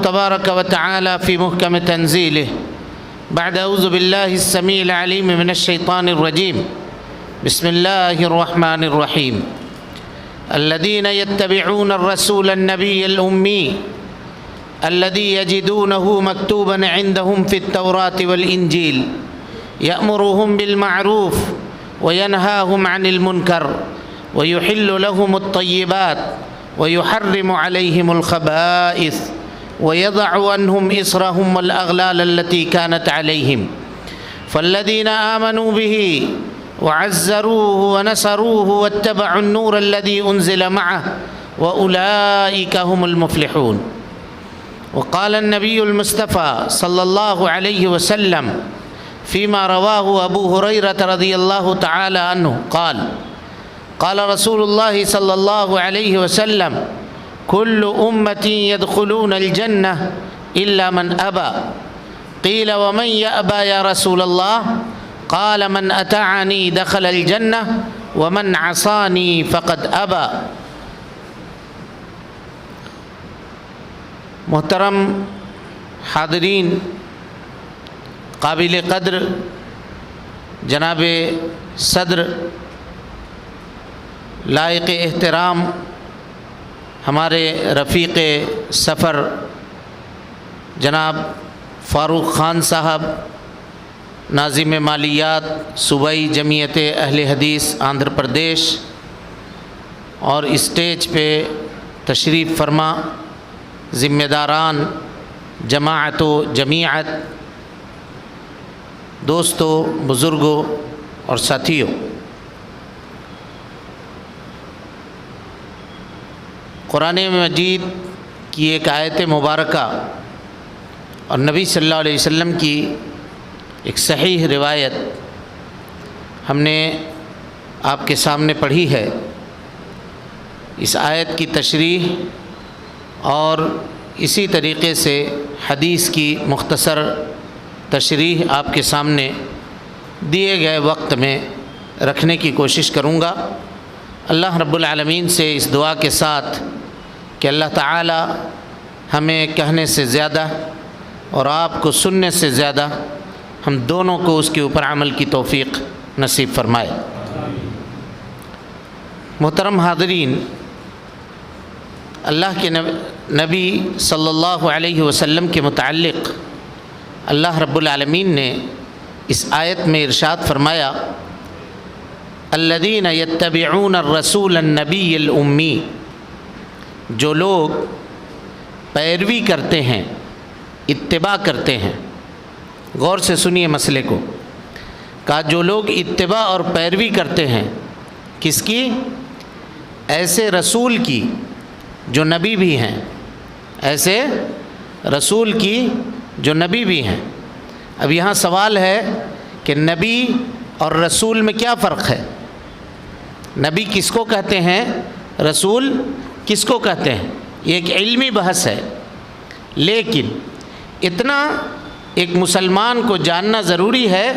تبارك وتعالى في محكم تنزيله بعد أعوذ بالله السميع العليم من الشيطان الرجيم بسم الله الرحمن الرحيم الذين يتبعون الرسول النبي الأمي الذي يجدونه مكتوبا عندهم في التوراة والإنجيل يأمرهم بالمعروف وينهاهم عن المنكر ويحل لهم الطيبات ويحرم عليهم الخبائث ويضع عنهم إصرهم والأغلال التي كانت عليهم فالذين آمنوا به وعزروه ونصروه واتبعوا النور الذي أنزل معه وأولئك هم المفلحون. وقال النبي المصطفى صلى الله عليه وسلم فيما رواه أبو هريرة رضي الله تعالى عنه قال رسول الله صلى الله عليه وسلم كل أمتي يدخلون الجنة إلا من أبى قيل ومن يأبى يا رسول الله قال من أطاعني دخل الجنة ومن عصاني فقد أبى. محترم حاضرین، قابل قدر جناب صدر، لائق احترام ہمارے رفیق سفر جناب فاروق خان صاحب، ناظم مالیات صوبائی جمعیت اہل حدیث آندھرا پردیش، اور اسٹیج پہ تشریف فرما ذمہ داران جماعت و جمیعت، دوستوں، بزرگوں اور ساتھیوں، قرآن مجید کی ایک آیت مبارکہ اور نبی صلی اللہ علیہ وسلم کی ایک صحیح روایت ہم نے آپ کے سامنے پڑھی ہے۔ اس آیت کی تشریح اور اسی طریقے سے حدیث کی مختصر تشریح آپ کے سامنے دیے گئے وقت میں رکھنے کی کوشش کروں گا۔ اللہ رب العالمین سے اس دعا کے ساتھ کہ اللہ تعالی ہمیں کہنے سے زیادہ اور آپ کو سننے سے زیادہ ہم دونوں کو اس کے اوپر عمل کی توفیق نصیب فرمائے۔ محترم حاضرین، اللہ کے نبی صلی اللہ علیہ وسلم کے متعلق اللہ رب العالمین نے اس آیت میں ارشاد فرمایا الذین یتبعون الرسول النبی الامی، جو لوگ پیروی کرتے ہیں، اتباع کرتے ہیں۔ غور سے سنیے مسئلے کو، کہا جو لوگ اتباع اور پیروی کرتے ہیں، کس کی؟ ایسے رسول کی جو نبی بھی ہیں، ایسے رسول کی جو نبی بھی ہیں۔ اب یہاں سوال ہے کہ نبی اور رسول میں کیا فرق ہے؟ نبی کس کو کہتے ہیں؟ رسول کس کو کہتے ہیں؟ یہ ایک علمی بحث ہے، لیکن اتنا ایک مسلمان کو جاننا ضروری ہے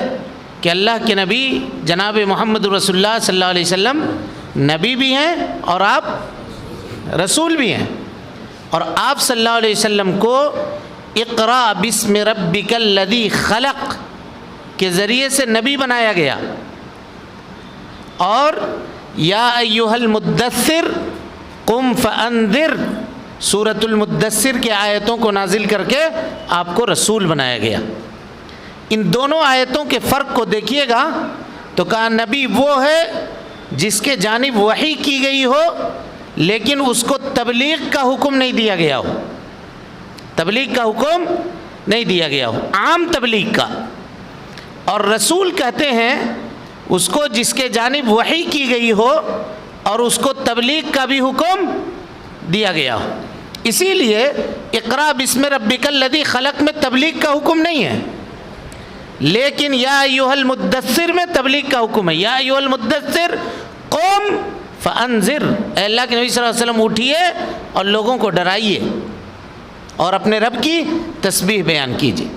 کہ اللہ کے نبی جناب محمد رسول اللہ صلی اللہ علیہ وسلم نبی بھی ہیں اور آپ رسول بھی ہیں، اور آپ صلی اللہ علیہ وسلم کو اقرا بسم ربک الذی خلق کے ذریعے سے نبی بنایا گیا، اور یا ایھا المدثر قم فانذر سورۃ المدثر کے آیتوں کو نازل کر کے آپ کو رسول بنایا گیا۔ ان دونوں آیتوں کے فرق کو دیکھیے گا تو کہا نبی وہ ہے جس کے جانب وحی کی گئی ہو لیکن اس کو تبلیغ کا حکم نہیں دیا گیا ہو، تبلیغ کا حکم نہیں دیا گیا ہو، عام تبلیغ کا۔ اور رسول کہتے ہیں اس کو جس کے جانب وحی کی گئی ہو اور اس کو تبلیغ کا بھی حکم دیا گیا ہو۔ اسی لیے اقرا بسم ربک الذی خلق میں تبلیغ کا حکم نہیں ہے، لیکن یا ایھا المدثر میں تبلیغ کا حکم ہے۔ یا ایھا المدثر قم فانذر، اے اللہ کے نبی صلی اللہ علیہ وسلم اٹھیے اور لوگوں کو ڈرائیے اور اپنے رب کی تسبیح بیان کیجیے۔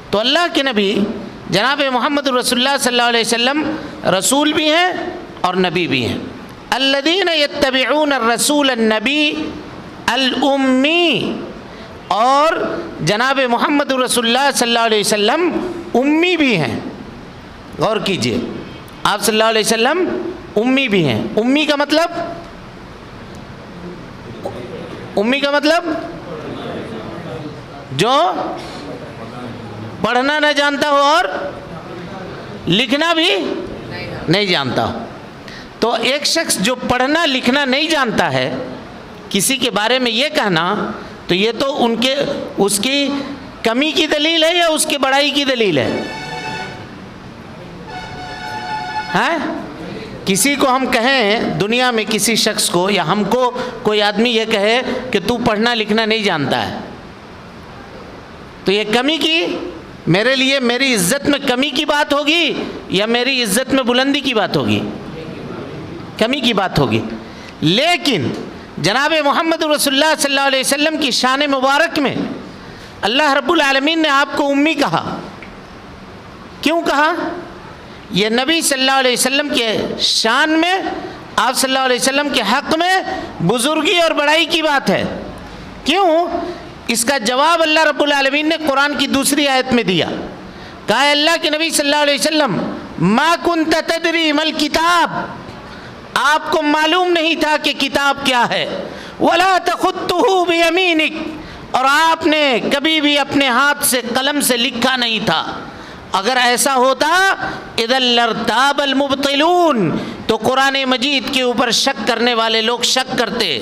تو اللہ کے نبی جناب محمد رسول اللہ صلی اللہ علیہ وسلم رسول بھی ہیں اور نبی بھی ہیں۔ الذین یتبعون الرسول النبی الامی، اور جناب محمد رسول اللہ صلی اللہ علیہ وسلم امی بھی ہیں. غور کیجئے، آپ صلی اللہ علیہ وسلم امی بھی ہیں. امی کا مطلب، امی کا مطلب جو پڑھنا نہ جانتا ہو اور لکھنا بھی نہیں جانتا ہو. تو ایک شخص جو پڑھنا لکھنا نہیں جانتا ہے، کسی کے بارے میں یہ کہنا، تو یہ تو اس کی کمی کی دلیل ہے یا اس کی بڑائی کی دلیل ہے؟ ہاں، کسی کو ہم کہیں دنیا میں کسی شخص کو، یا ہم کو کوئی آدمی یہ کہے کہ تو پڑھنا لکھنا نہیں جانتا ہے، تو یہ کمی کی، میرے لیے میری عزت میں کمی کی بات ہوگی یا میری عزت میں بلندی کی بات ہوگی؟ کمی کی بات ہوگی. لیکن جناب محمد رسول اللہ صلی اللہ علیہ وسلم کی شان مبارک میں اللہ رب العالمین نے آپ کو امی کہا. کیوں کہا؟ یہ نبی صلی اللہ علیہ وسلم کے شان میں، آپ صلی اللہ علیہ وسلم کے حق میں بزرگی اور بڑائی کی بات ہے. کیوں؟ اس کا جواب اللہ رب العالمین نے قرآن کی دوسری آیت میں دیا. کہا ہے اللہ کے نبی صلی اللہ علیہ وسلم ما کنت تدری مل کتاب، آپ کو معلوم نہیں تھا کہ کتاب کیا ہے. ولا تخطہ بیمینک، اور آپ نے کبھی بھی اپنے ہاتھ سے قلم سے لکھا نہیں تھا. اگر ایسا ہوتا اذا لارتاب المبطلون، تو قرآن مجید کے اوپر شک کرنے والے لوگ شک کرتے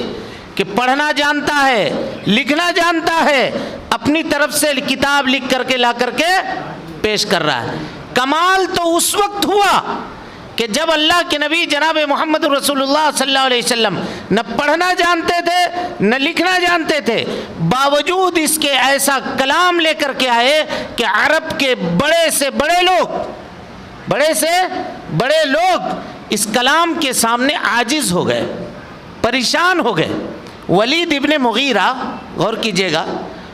کہ پڑھنا جانتا ہے لکھنا جانتا ہے، اپنی طرف سے کتاب لکھ کر کے لا کر کے پیش کر رہا ہے. کمال تو اس وقت ہوا کہ جب اللہ کے نبی جناب محمد رسول اللہ صلی اللہ علیہ وسلم نہ پڑھنا جانتے تھے نہ لکھنا جانتے تھے، باوجود اس کے ایسا کلام لے کر کے آئے کہ عرب کے بڑے سے بڑے لوگ اس کلام کے سامنے عاجز ہو گئے، پریشان ہو گئے. ولید ابن مغیرہ، غور کیجئے گا،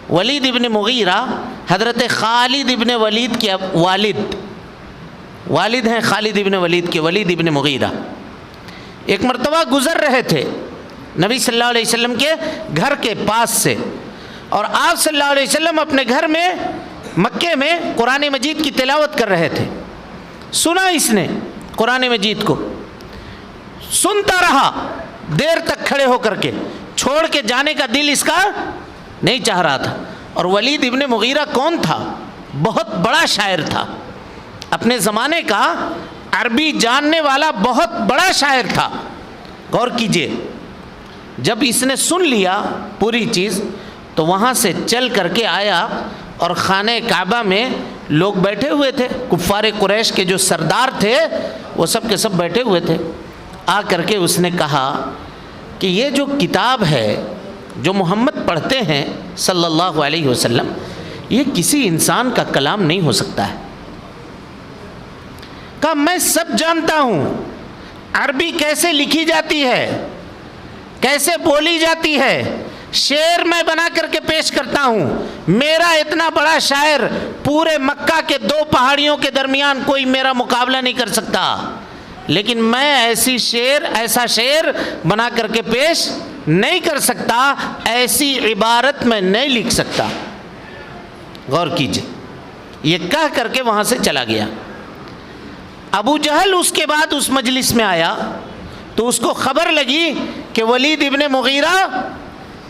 ولید ابن مغیرہ حضرت خالد ابن ولید کے والد ہیں، خالد ابن ولید کے، ولید ابن مغیرہ. ایک مرتبہ گزر رہے تھے نبی صلی اللہ علیہ وسلم کے گھر کے پاس سے، اور آپ صلی اللہ علیہ وسلم اپنے گھر میں مکے میں قرآن مجید کی تلاوت کر رہے تھے. سنا اس نے قرآن مجید کو، سنتا رہا دیر تک کھڑے ہو کر کے، چھوڑ کے جانے کا دل اس کا نہیں چاہ رہا تھا. اور ولید ابن مغیرہ کون تھا؟ بہت بڑا شاعر تھا، اپنے زمانے کا عربی جاننے والا بہت بڑا شاعر تھا. غور کیجئے، جب اس نے سن لیا پوری چیز تو وہاں سے چل کر کے آیا، اور خانہ کعبہ میں لوگ بیٹھے ہوئے تھے، کفار قریش کے جو سردار تھے وہ سب کے سب بیٹھے ہوئے تھے. آ کر کے اس نے کہا کہ یہ جو کتاب ہے جو محمد پڑھتے ہیں صلی اللہ علیہ وسلم، یہ کسی انسان کا کلام نہیں ہو سکتا ہے. کہا میں سب جانتا ہوں عربی کیسے لکھی جاتی ہے، کیسے بولی جاتی ہے، شعر میں بنا کر کے پیش کرتا ہوں. میرا اتنا بڑا شاعر پورے مکہ کے 2 پہاڑیوں کے درمیان کوئی میرا مقابلہ نہیں کر سکتا، لیکن میں ایسا شعر بنا کر کے پیش نہیں کر سکتا، ایسی عبارت میں نہیں لکھ سکتا. غور کیجئے، یہ کہہ کر کے وہاں سے چلا گیا. ابو جہل اس کے بعد اس مجلس میں آیا تو اس کو خبر لگی کہ ولید ابن مغیرہ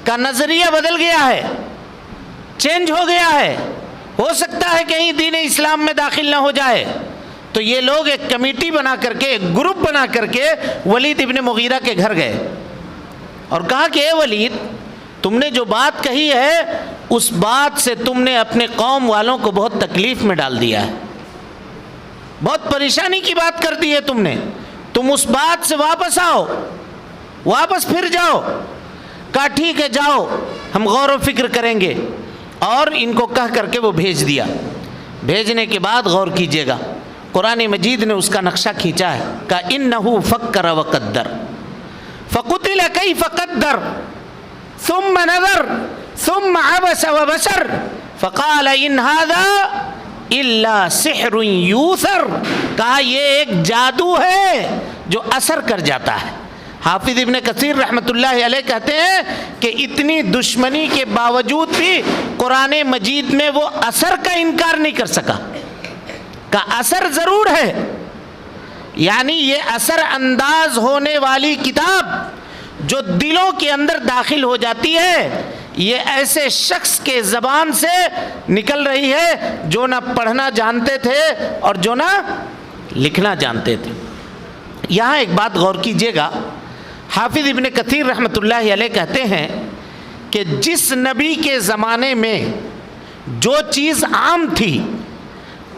کا نظریہ بدل گیا ہے، چینج ہو گیا ہے، ہو سکتا ہے کہیں دین اسلام میں داخل نہ ہو جائے. تو یہ لوگ ایک کمیٹی بنا کر کے، ایک گروپ بنا کر کے ولید ابن مغیرہ کے گھر گئے اور کہا کہ اے ولید، تم نے جو بات کہی ہے اس بات سے تم نے اپنے قوم والوں کو بہت تکلیف میں ڈال دیا ہے، بہت پریشانی کی بات کر دی ہے تم نے. تم اس بات سے واپس آؤ، واپس پھر جاؤ. کہا ٹھیک ہے جاؤ، ہم غور و فکر کریں گے. اور ان کو کہہ کر کے وہ بھیج دیا. بھیجنے کے بعد غور کیجئے گا، قرآن مجید نے اس کا نقشہ کھینچا ہے. کہا انہو فکر وقدر فقتل کیف قدر ثم نظر ثم عبس وبسر فقال ان هذا الا سحر یوثر. کہا یہ ایک جادو ہے جو اثر کر جاتا ہے. حافظ ابن کثیر رحمۃ اللہ علیہ کہتے ہیں کہ اتنی دشمنی کے باوجود بھی قرآن مجید میں وہ اثر کا انکار نہیں کر سکا، کا اثر ضرور ہے، یعنی یہ اثر انداز ہونے والی کتاب جو دلوں کے اندر داخل ہو جاتی ہے، یہ ایسے شخص کے زبان سے نکل رہی ہے جو نہ پڑھنا جانتے تھے اور جو نہ لکھنا جانتے تھے۔ یہاں ایک بات غور کیجئے گا، حافظ ابن کثیر رحمۃ اللہ علیہ کہتے ہیں کہ جس نبی کے زمانے میں جو چیز عام تھی،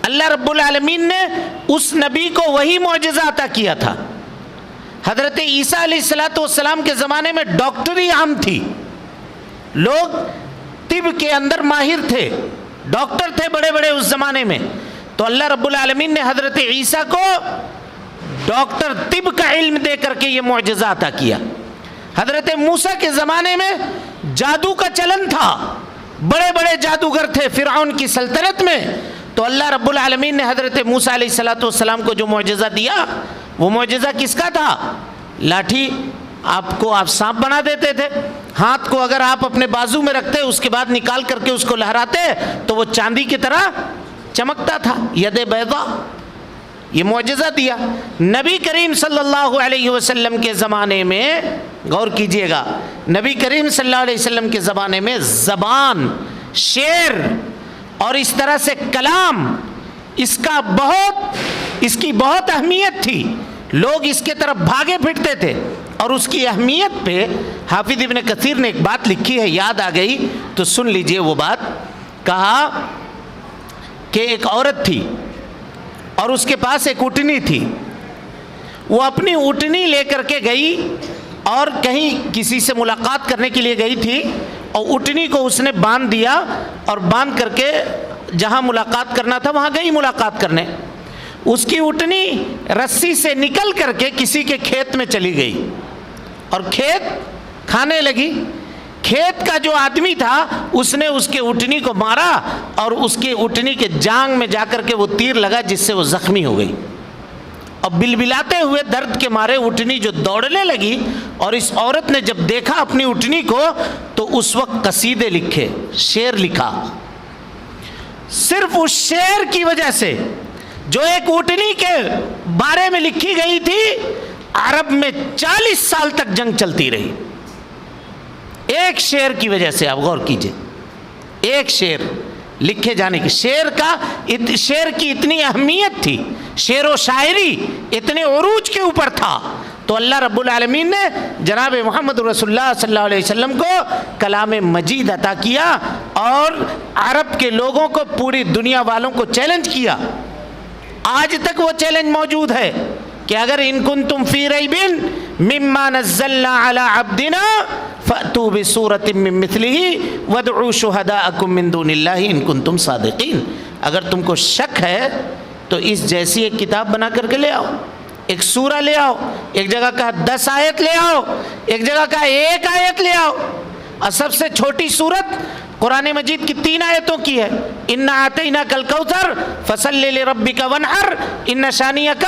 اللہ رب العالمین نے اس نبی کو وہی معجزہ عطا کیا تھا۔ حضرت عیسیٰ علیہ السلام کے زمانے میں ڈاکٹری عام تھی، لوگ طب کے اندر ماہر تھے، ڈاکٹر تھے بڑے بڑے اس زمانے میں، تو اللہ رب العالمین نے حضرت عیسیٰ کو ڈاکٹر طب کا علم دے کر کے یہ معجزہ عطا کیا۔ حضرت موسیٰ کے زمانے میں جادو کا چلن تھا، بڑے بڑے جادوگر تھے فرعون کی سلطنت میں، تو اللہ رب العالمین نے حضرت موسیٰ علیہ السلام کو جو معجزہ دیا، وہ معجزہ کس کا تھا؟ لاٹھی آپ سانپ بنا دیتے تھے، ہاتھ کو اگر آپ اپنے بازو میں رکھتے اس کے بعد نکال کر کے اس کو لہراتے تو وہ چاندی کی طرح چمکتا تھا، ید بیضا، یہ معجزہ دیا۔ نبی کریم صلی اللہ علیہ وسلم کے زمانے میں غور کیجئے گا، نبی کریم صلی اللہ علیہ وسلم کے زمانے میں زبان، شعر اور اس طرح سے کلام، اس کی بہت اہمیت تھی، لوگ اس کے طرف بھاگے پھرتے تھے، اور اس کی اہمیت پہ حافظ ابن کثیر نے ایک بات لکھی ہے، یاد آ گئی تو سن لیجئے وہ بات۔ کہا کہ ایک عورت تھی اور اس کے پاس ایک اٹنی تھی، وہ اپنی اٹنی لے کر کے گئی اور کہیں کسی سے ملاقات کرنے کے لیے گئی تھی، اور اٹنی کو اس نے باندھ دیا اور باندھ کر کے جہاں ملاقات کرنا تھا وہاں گئی ملاقات کرنے۔ اس کی اٹنی رسی سے نکل کر کے کسی کے کھیت میں چلی گئی اور کھیت کھانے لگی۔ کھیت کا جو آدمی تھا اس نے اس کے اٹنی کو مارا اور اس کے اٹنی کے جانگ میں جا کر کے وہ تیر لگا، جس سے وہ زخمی ہو گئی، اور بلبلاتے ہوئے درد کے مارے اٹنی جو دوڑنے لگی، اور اس عورت نے جب دیکھا اپنی اٹنی کو تو اس وقت قصیدے لکھے، شعر لکھا، صرف اس شعر کی وجہ سے جو ایک اٹنی کے بارے میں لکھی گئی تھی، عرب میں 40 سال تک جنگ چلتی رہی، ایک شعر کی وجہ سے۔ آپ غور کیجئے، ایک شعر لکھے جانے کی، شعر کی اتنی اہمیت تھی، شعر و شاعری اتنے عروج کے اوپر تھا، تو اللہ رب العالمین نے جناب محمد رسول اللہ صلی اللہ علیہ وسلم کو کلام مجید عطا کیا، اور عرب کے لوگوں کو، پوری دنیا والوں کو چیلنج کیا۔ آج تک وہ چیلنج موجود ہے کہ اگر ان کنتم فی ریب مما نزلنا علی عبدنا فأتوا بسورۃ من مثلہ وادعوا شہداءکم من دون اللہ ان کنتم صادقین، اگر تم کو شک ہے تو اس جیسی ایک کتاب بنا کر کے لے آؤ، ایک سورہ لے آؤ، ایک جگہ کا 10 آیت لے آؤ، ایک جگہ کا 1 آیت لے آؤ، اور سب سے چھوٹی سورت قرآن مجید کی 3 آیتوں کی ہے، انا اعطیناک الکوثر فصل لربک وانحر ان شانئک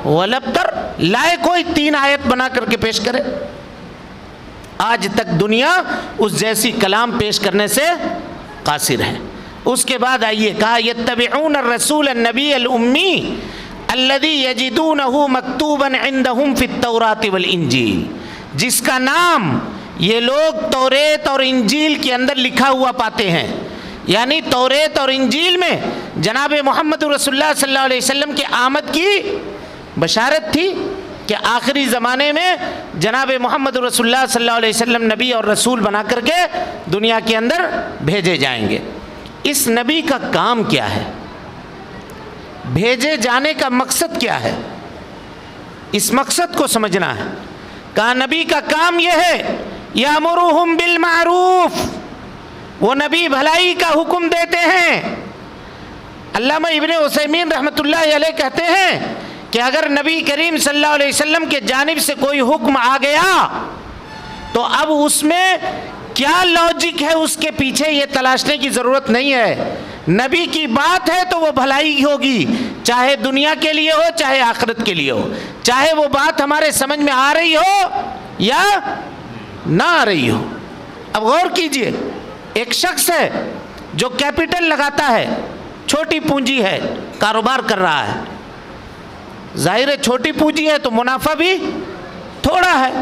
هو الابتر، لائے کوئی 3 آیت بنا کر کے پیش کرے۔ آج تک دنیا اس جیسی کلام پیش کرنے سے قاصر ہے۔ اس کے بعد آئیے، کہا یتبعون الرسول النبی الامی الذی یجدونہ مکتوبا عندہم فی التوراۃ والانجیل، جس کا نام یہ لوگ توریت اور انجیل کے اندر لکھا ہوا پاتے ہیں، یعنی توریت اور انجیل میں جناب محمد رسول اللہ صلی اللہ علیہ وسلم کی آمد کی بشارت تھی کہ آخری زمانے میں جناب محمد رسول اللہ صلی اللہ علیہ وسلم نبی اور رسول بنا کر کے دنیا کے اندر بھیجے جائیں گے۔ اس نبی کا کام کیا ہے؟ بھیجے جانے کا مقصد کیا ہے؟ اس مقصد کو سمجھنا ہے۔ کہا نبی کا کام یہ ہے، یامرہم بالمعروف، وہ نبی بھلائی کا حکم دیتے ہیں۔ علامہ ابن عثیمین رحمۃ اللہ علیہ کہتے ہیں کہ اگر نبی کریم صلی اللہ علیہ وسلم کے جانب سے کوئی حکم آ گیا تو اب اس میں کیا لاجک ہے اس کے پیچھے یہ تلاشنے کی ضرورت نہیں ہے. نبی کی بات ہے تو وہ بھلائی ہوگی، چاہے دنیا کے لیے ہو چاہے آخرت کے لیے ہو، چاہے وہ بات ہمارے سمجھ میں آ رہی ہو یا نہ آ رہی ہو. اب غور کیجئے، ایک شخص ہے جو کیپٹل لگاتا ہے، چھوٹی پونجی ہے، کاروبار کر رہا ہے. ظاہر ہے چھوٹی پونجی ہے تو منافع بھی تھوڑا ہے.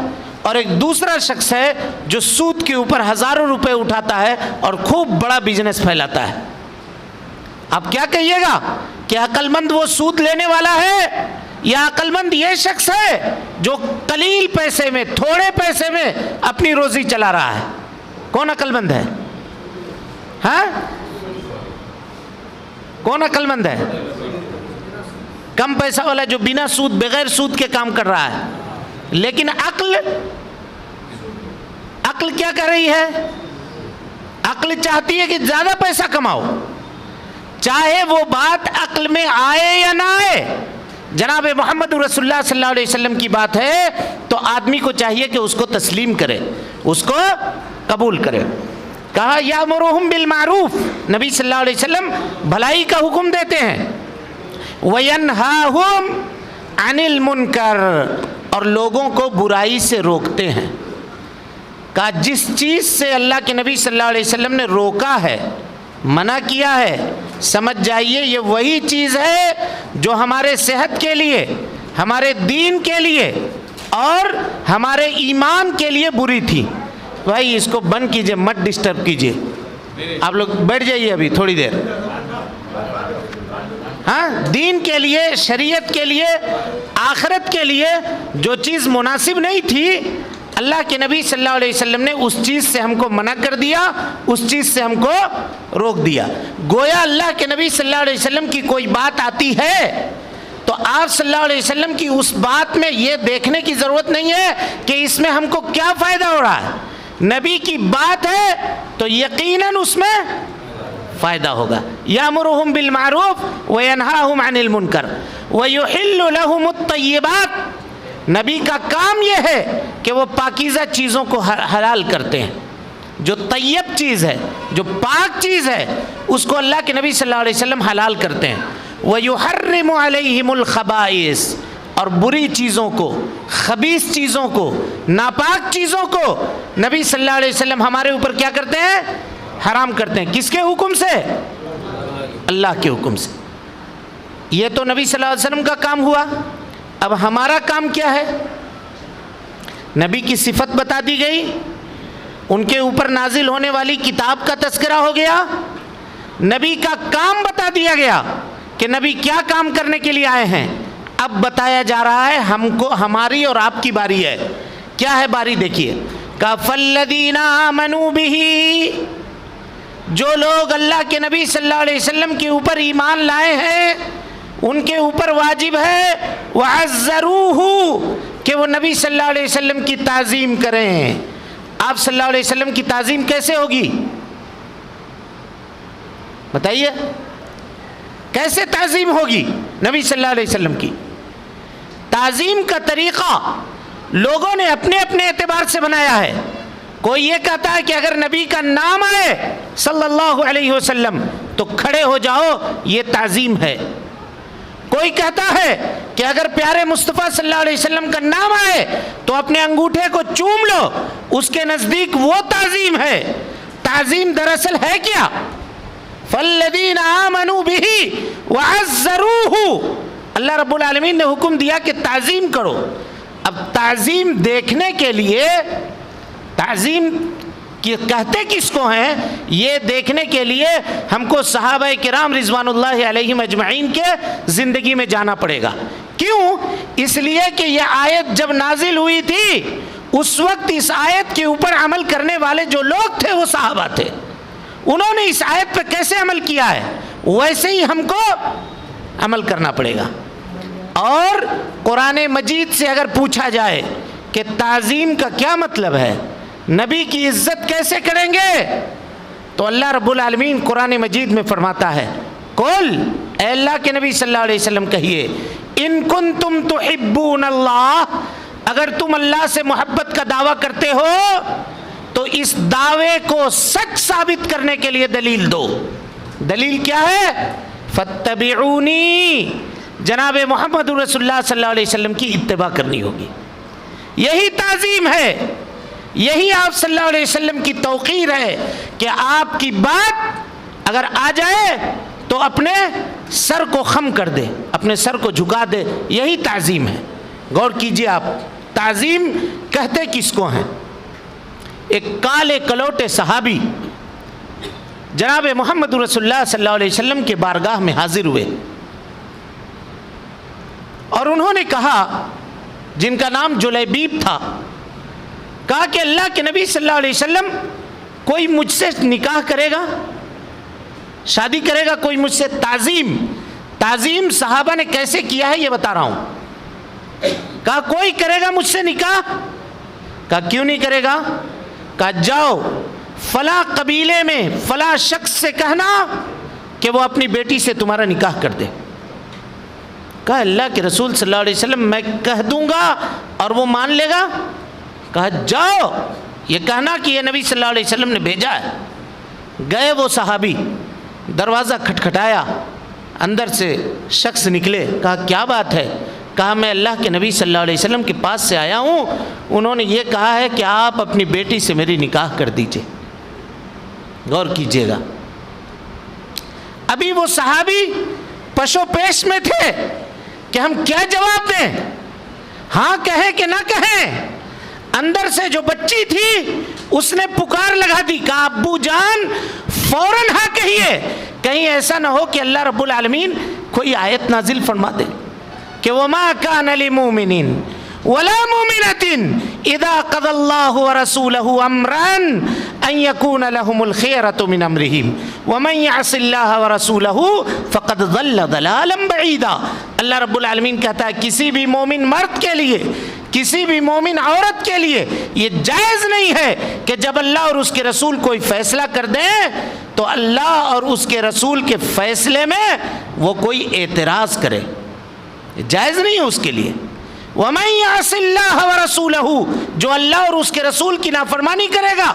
اور ایک دوسرا شخص ہے جو سود کے اوپر ہزاروں روپے اٹھاتا ہے اور خوب بڑا بزنس پھیلاتا ہے. آپ کیا کہیے گا کہ عقل مند وہ سود لینے والا ہے یا عقل مند یہ شخص ہے جو قلیل پیسے میں، تھوڑے پیسے میں اپنی روزی چلا رہا ہے؟ کون عقل مند ہے؟ ہاں، کون عقل مند ہے؟ کم پیسہ والا جو بنا سود، بغیر سود کے کام کر رہا ہے. لیکن عقل کیا کر رہی ہے؟ عقل چاہتی ہے کہ زیادہ پیسہ کماؤ، چاہے وہ بات عقل میں آئے یا نہ آئے. جناب محمد رسول اللہ صلی اللہ علیہ وسلم کی بات ہے تو آدمی کو چاہیے کہ اس کو تسلیم کرے، اس کو قبول کرے. کہا یامرہم بالمعروف، نبی صلی اللہ علیہ وسلم بھلائی کا حکم دیتے ہیں. وینہاہم عن المنکر، اور لوگوں کو برائی سے روکتے ہیں. کہا جس چیز سے اللہ کے نبی صلی اللہ علیہ وسلم نے روکا ہے، منع کیا ہے، سمجھ جائیے یہ وہی چیز ہے جو ہمارے صحت کے لیے، ہمارے دین کے لیے اور ہمارے ایمان کے لیے بری تھی. بھائی اس کو بند کیجئے، مت ڈسٹرب کیجئے. آپ لوگ بیٹھ جائیے ابھی تھوڑی دیر. ہاں، دین کے لیے، شریعت کے لیے، آخرت کے لیے جو چیز مناسب نہیں تھی، اللہ کے نبی صلی اللہ علیہ وسلم نے اس چیز سے ہم کو منع کر دیا، اس چیز سے ہم کو روک دیا. گویا اللہ کے نبی صلی اللہ علیہ وسلم کی کوئی بات آتی ہے تو آپ صلی اللہ علیہ وسلم کی اس بات میں یہ دیکھنے کی ضرورت نہیں ہے کہ اس میں ہم کو کیا فائدہ ہو رہا ہے. نبی کی بات ہے تو یقیناً اس میں فائدہ ہوگا. یامرہم بالمعروف وینہاہم عن المنکر ویحل لہم الطیبات. نبی کا کام یہ ہے کہ وہ پاکیزہ چیزوں کو حلال کرتے ہیں. جو طیب چیز ہے، جو پاک چیز ہے، اس کو اللہ کے نبی صلی اللہ علیہ وسلم حلال کرتے ہیں. وَيُحَرِّمُ عَلَيْهِمُ الْخَبَائِثِ، اور بری چیزوں کو، خبیث چیزوں کو، ناپاک چیزوں کو نبی صلی اللہ علیہ وسلم ہمارے اوپر کیا کرتے ہیں؟ حرام کرتے ہیں. کس کے حکم سے؟ اللہ کے حکم سے. یہ تو نبی صلی اللہ علیہ وسلم کا کام ہوا. اب ہمارا کام کیا ہے؟ نبی کی صفت بتا دی گئی، ان کے اوپر نازل ہونے والی کتاب کا تذکرہ ہو گیا، نبی کا کام بتا دیا گیا کہ نبی کیا کام کرنے کے لیے آئے ہیں. اب بتایا جا رہا ہے ہم کو، ہماری اور آپ کی باری ہے. کیا ہے باری؟ دیکھیے، فَالَّذِينَ آمَنُوا بِهِ، جو لوگ اللہ کے نبی صلی اللہ علیہ وسلم کے اوپر ایمان لائے ہیں ان کے اوپر واجب ہے وَعَزَّرُوهُ، کہ وہ نبی صلی اللہ علیہ وسلم کی تعظیم کریں. آپ صلی اللہ علیہ وسلم کی تعظیم کیسے ہوگی؟ بتائیے کیسے تعظیم ہوگی نبی صلی اللہ علیہ وسلم کی؟ تعظیم کا طریقہ لوگوں نے اپنے اپنے اعتبار سے بنایا ہے. کوئی یہ کہتا ہے کہ اگر نبی کا نام آئے صلی اللہ علیہ وسلم تو کھڑے ہو جاؤ، یہ تعظیم ہے. کوئی کہتا ہے کہ اگر پیارے مصطفیٰ صلی اللہ علیہ وسلم کا نام آئے تو اپنے انگوٹھے کو چوم لو، اس کے نزدیک وہ تعظیم ہے. تعظیم دراصل ہے کیا؟ فَالَّذِينَ آمَنُوا بِهِ وَعَزَّرُوهُ، اللہ رب العالمین نے حکم دیا کہ تعظیم کرو. اب تعظیم دیکھنے کے لیے، تعظیم کہتے کس کو ہیں یہ دیکھنے کے لیے ہم کو صحابہ کرام رضوان اللہ علیہم اجمعین کے زندگی میں جانا پڑے گا. کیوں؟ اس لیے کہ یہ آیت جب نازل ہوئی تھی اس وقت اس آیت کے اوپر عمل کرنے والے جو لوگ تھے وہ صحابہ تھے. انہوں نے اس آیت پہ کیسے عمل کیا ہے ویسے ہی ہم کو عمل کرنا پڑے گا. اور قرآن مجید سے اگر پوچھا جائے کہ تعظیم کا کیا مطلب ہے، نبی کی عزت کیسے کریں گے، تو اللہ رب العالمین قرآن مجید میں فرماتا ہے، قل، اے اللہ کے نبی صلی اللہ علیہ وسلم کہیے، ان کنتم تحبون اللہ، اگر تم اللہ سے محبت کا دعویٰ کرتے ہو، تو اس دعوے کو سچ ثابت کرنے کے لیے دلیل دو. دلیل کیا ہے؟ فاتبعونی، جناب محمد رسول اللہ صلی اللہ علیہ وسلم کی اتباع کرنی ہوگی. یہی تعظیم ہے، یہی آپ صلی اللہ علیہ وسلم کی توقیر ہے کہ آپ کی بات اگر آ جائے تو اپنے سر کو خم کر دے، اپنے سر کو جھکا دے. یہی تعظیم ہے. غور کیجئے آپ، تعظیم کہتے کس کو ہیں؟ ایک کالے کلوٹے صحابی جناب محمد رسول اللہ صلی اللہ علیہ وسلم کے بارگاہ میں حاضر ہوئے اور انہوں نے کہا، جن کا نام جلیبیب تھا، کہا کہ اللہ کے نبی صلی اللہ علیہ وسلم کوئی مجھ سے نکاح کرے گا، شادی کرے گا کوئی مجھ سے؟ تعظیم صحابہ نے کیسے کیا ہے یہ بتا رہا ہوں. کہا کوئی کرے گا مجھ سے نکاح؟ کہا کیوں نہیں کرے گا؟ کہا جاؤ فلاں قبیلے میں فلاں شخص سے کہنا کہ وہ اپنی بیٹی سے تمہارا نکاح کر دے. کہا اللہ کے رسول صلی اللہ علیہ وسلم میں کہہ دوں گا اور وہ مان لے گا؟ کہا جاؤ یہ کہنا کہ یہ نبی صلی اللہ علیہ وسلم نے بھیجا ہے. گئے وہ صحابی، دروازہ کھٹکھٹایا، اندر سے شخص نکلے. کہا کیا بات ہے؟ کہا میں اللہ کے نبی صلی اللہ علیہ وسلم کے پاس سے آیا ہوں، انہوں نے یہ کہا ہے کہ آپ اپنی بیٹی سے میری نکاح کر دیجئے. غور کیجئے گا، ابھی وہ صحابی پشو پیش میں تھے کہ ہم کیا جواب دیں، ہاں کہیں کہ نہ کہیں. اندر سے جو بچی تھی اس نے پکار لگا دی، کہا ابو جان فوراً ہاں کہیے، کہیں ایسا نہ ہو کہ اللہ رب العالمین کوئی آیت نازل فرما دے کہ وما کان للمؤمنین ولا مؤمنۃ اذا قضى الله ورسوله امرا ان يكون لهم الخيرة من امرهم ومن يعص الله ورسوله فقد ضل ضلالا بعيدا. اللہ رب العالمین کہتا ہے کسی بھی مومن مرد کے لیے، کسی بھی مومن عورت کے لیے یہ جائز نہیں ہے کہ جب اللہ اور اس کے رسول کوئی فیصلہ کر دیں تو اللہ اور اس کے رسول کے فیصلے میں وہ کوئی اعتراض کرے. جائز نہیں ہے اس کے لیے. وَمَن يَعْصِ اللَّهَ وَرَسُولَهُ، جو اللہ اور اس کے رسول کی نافرمانی کرے گا،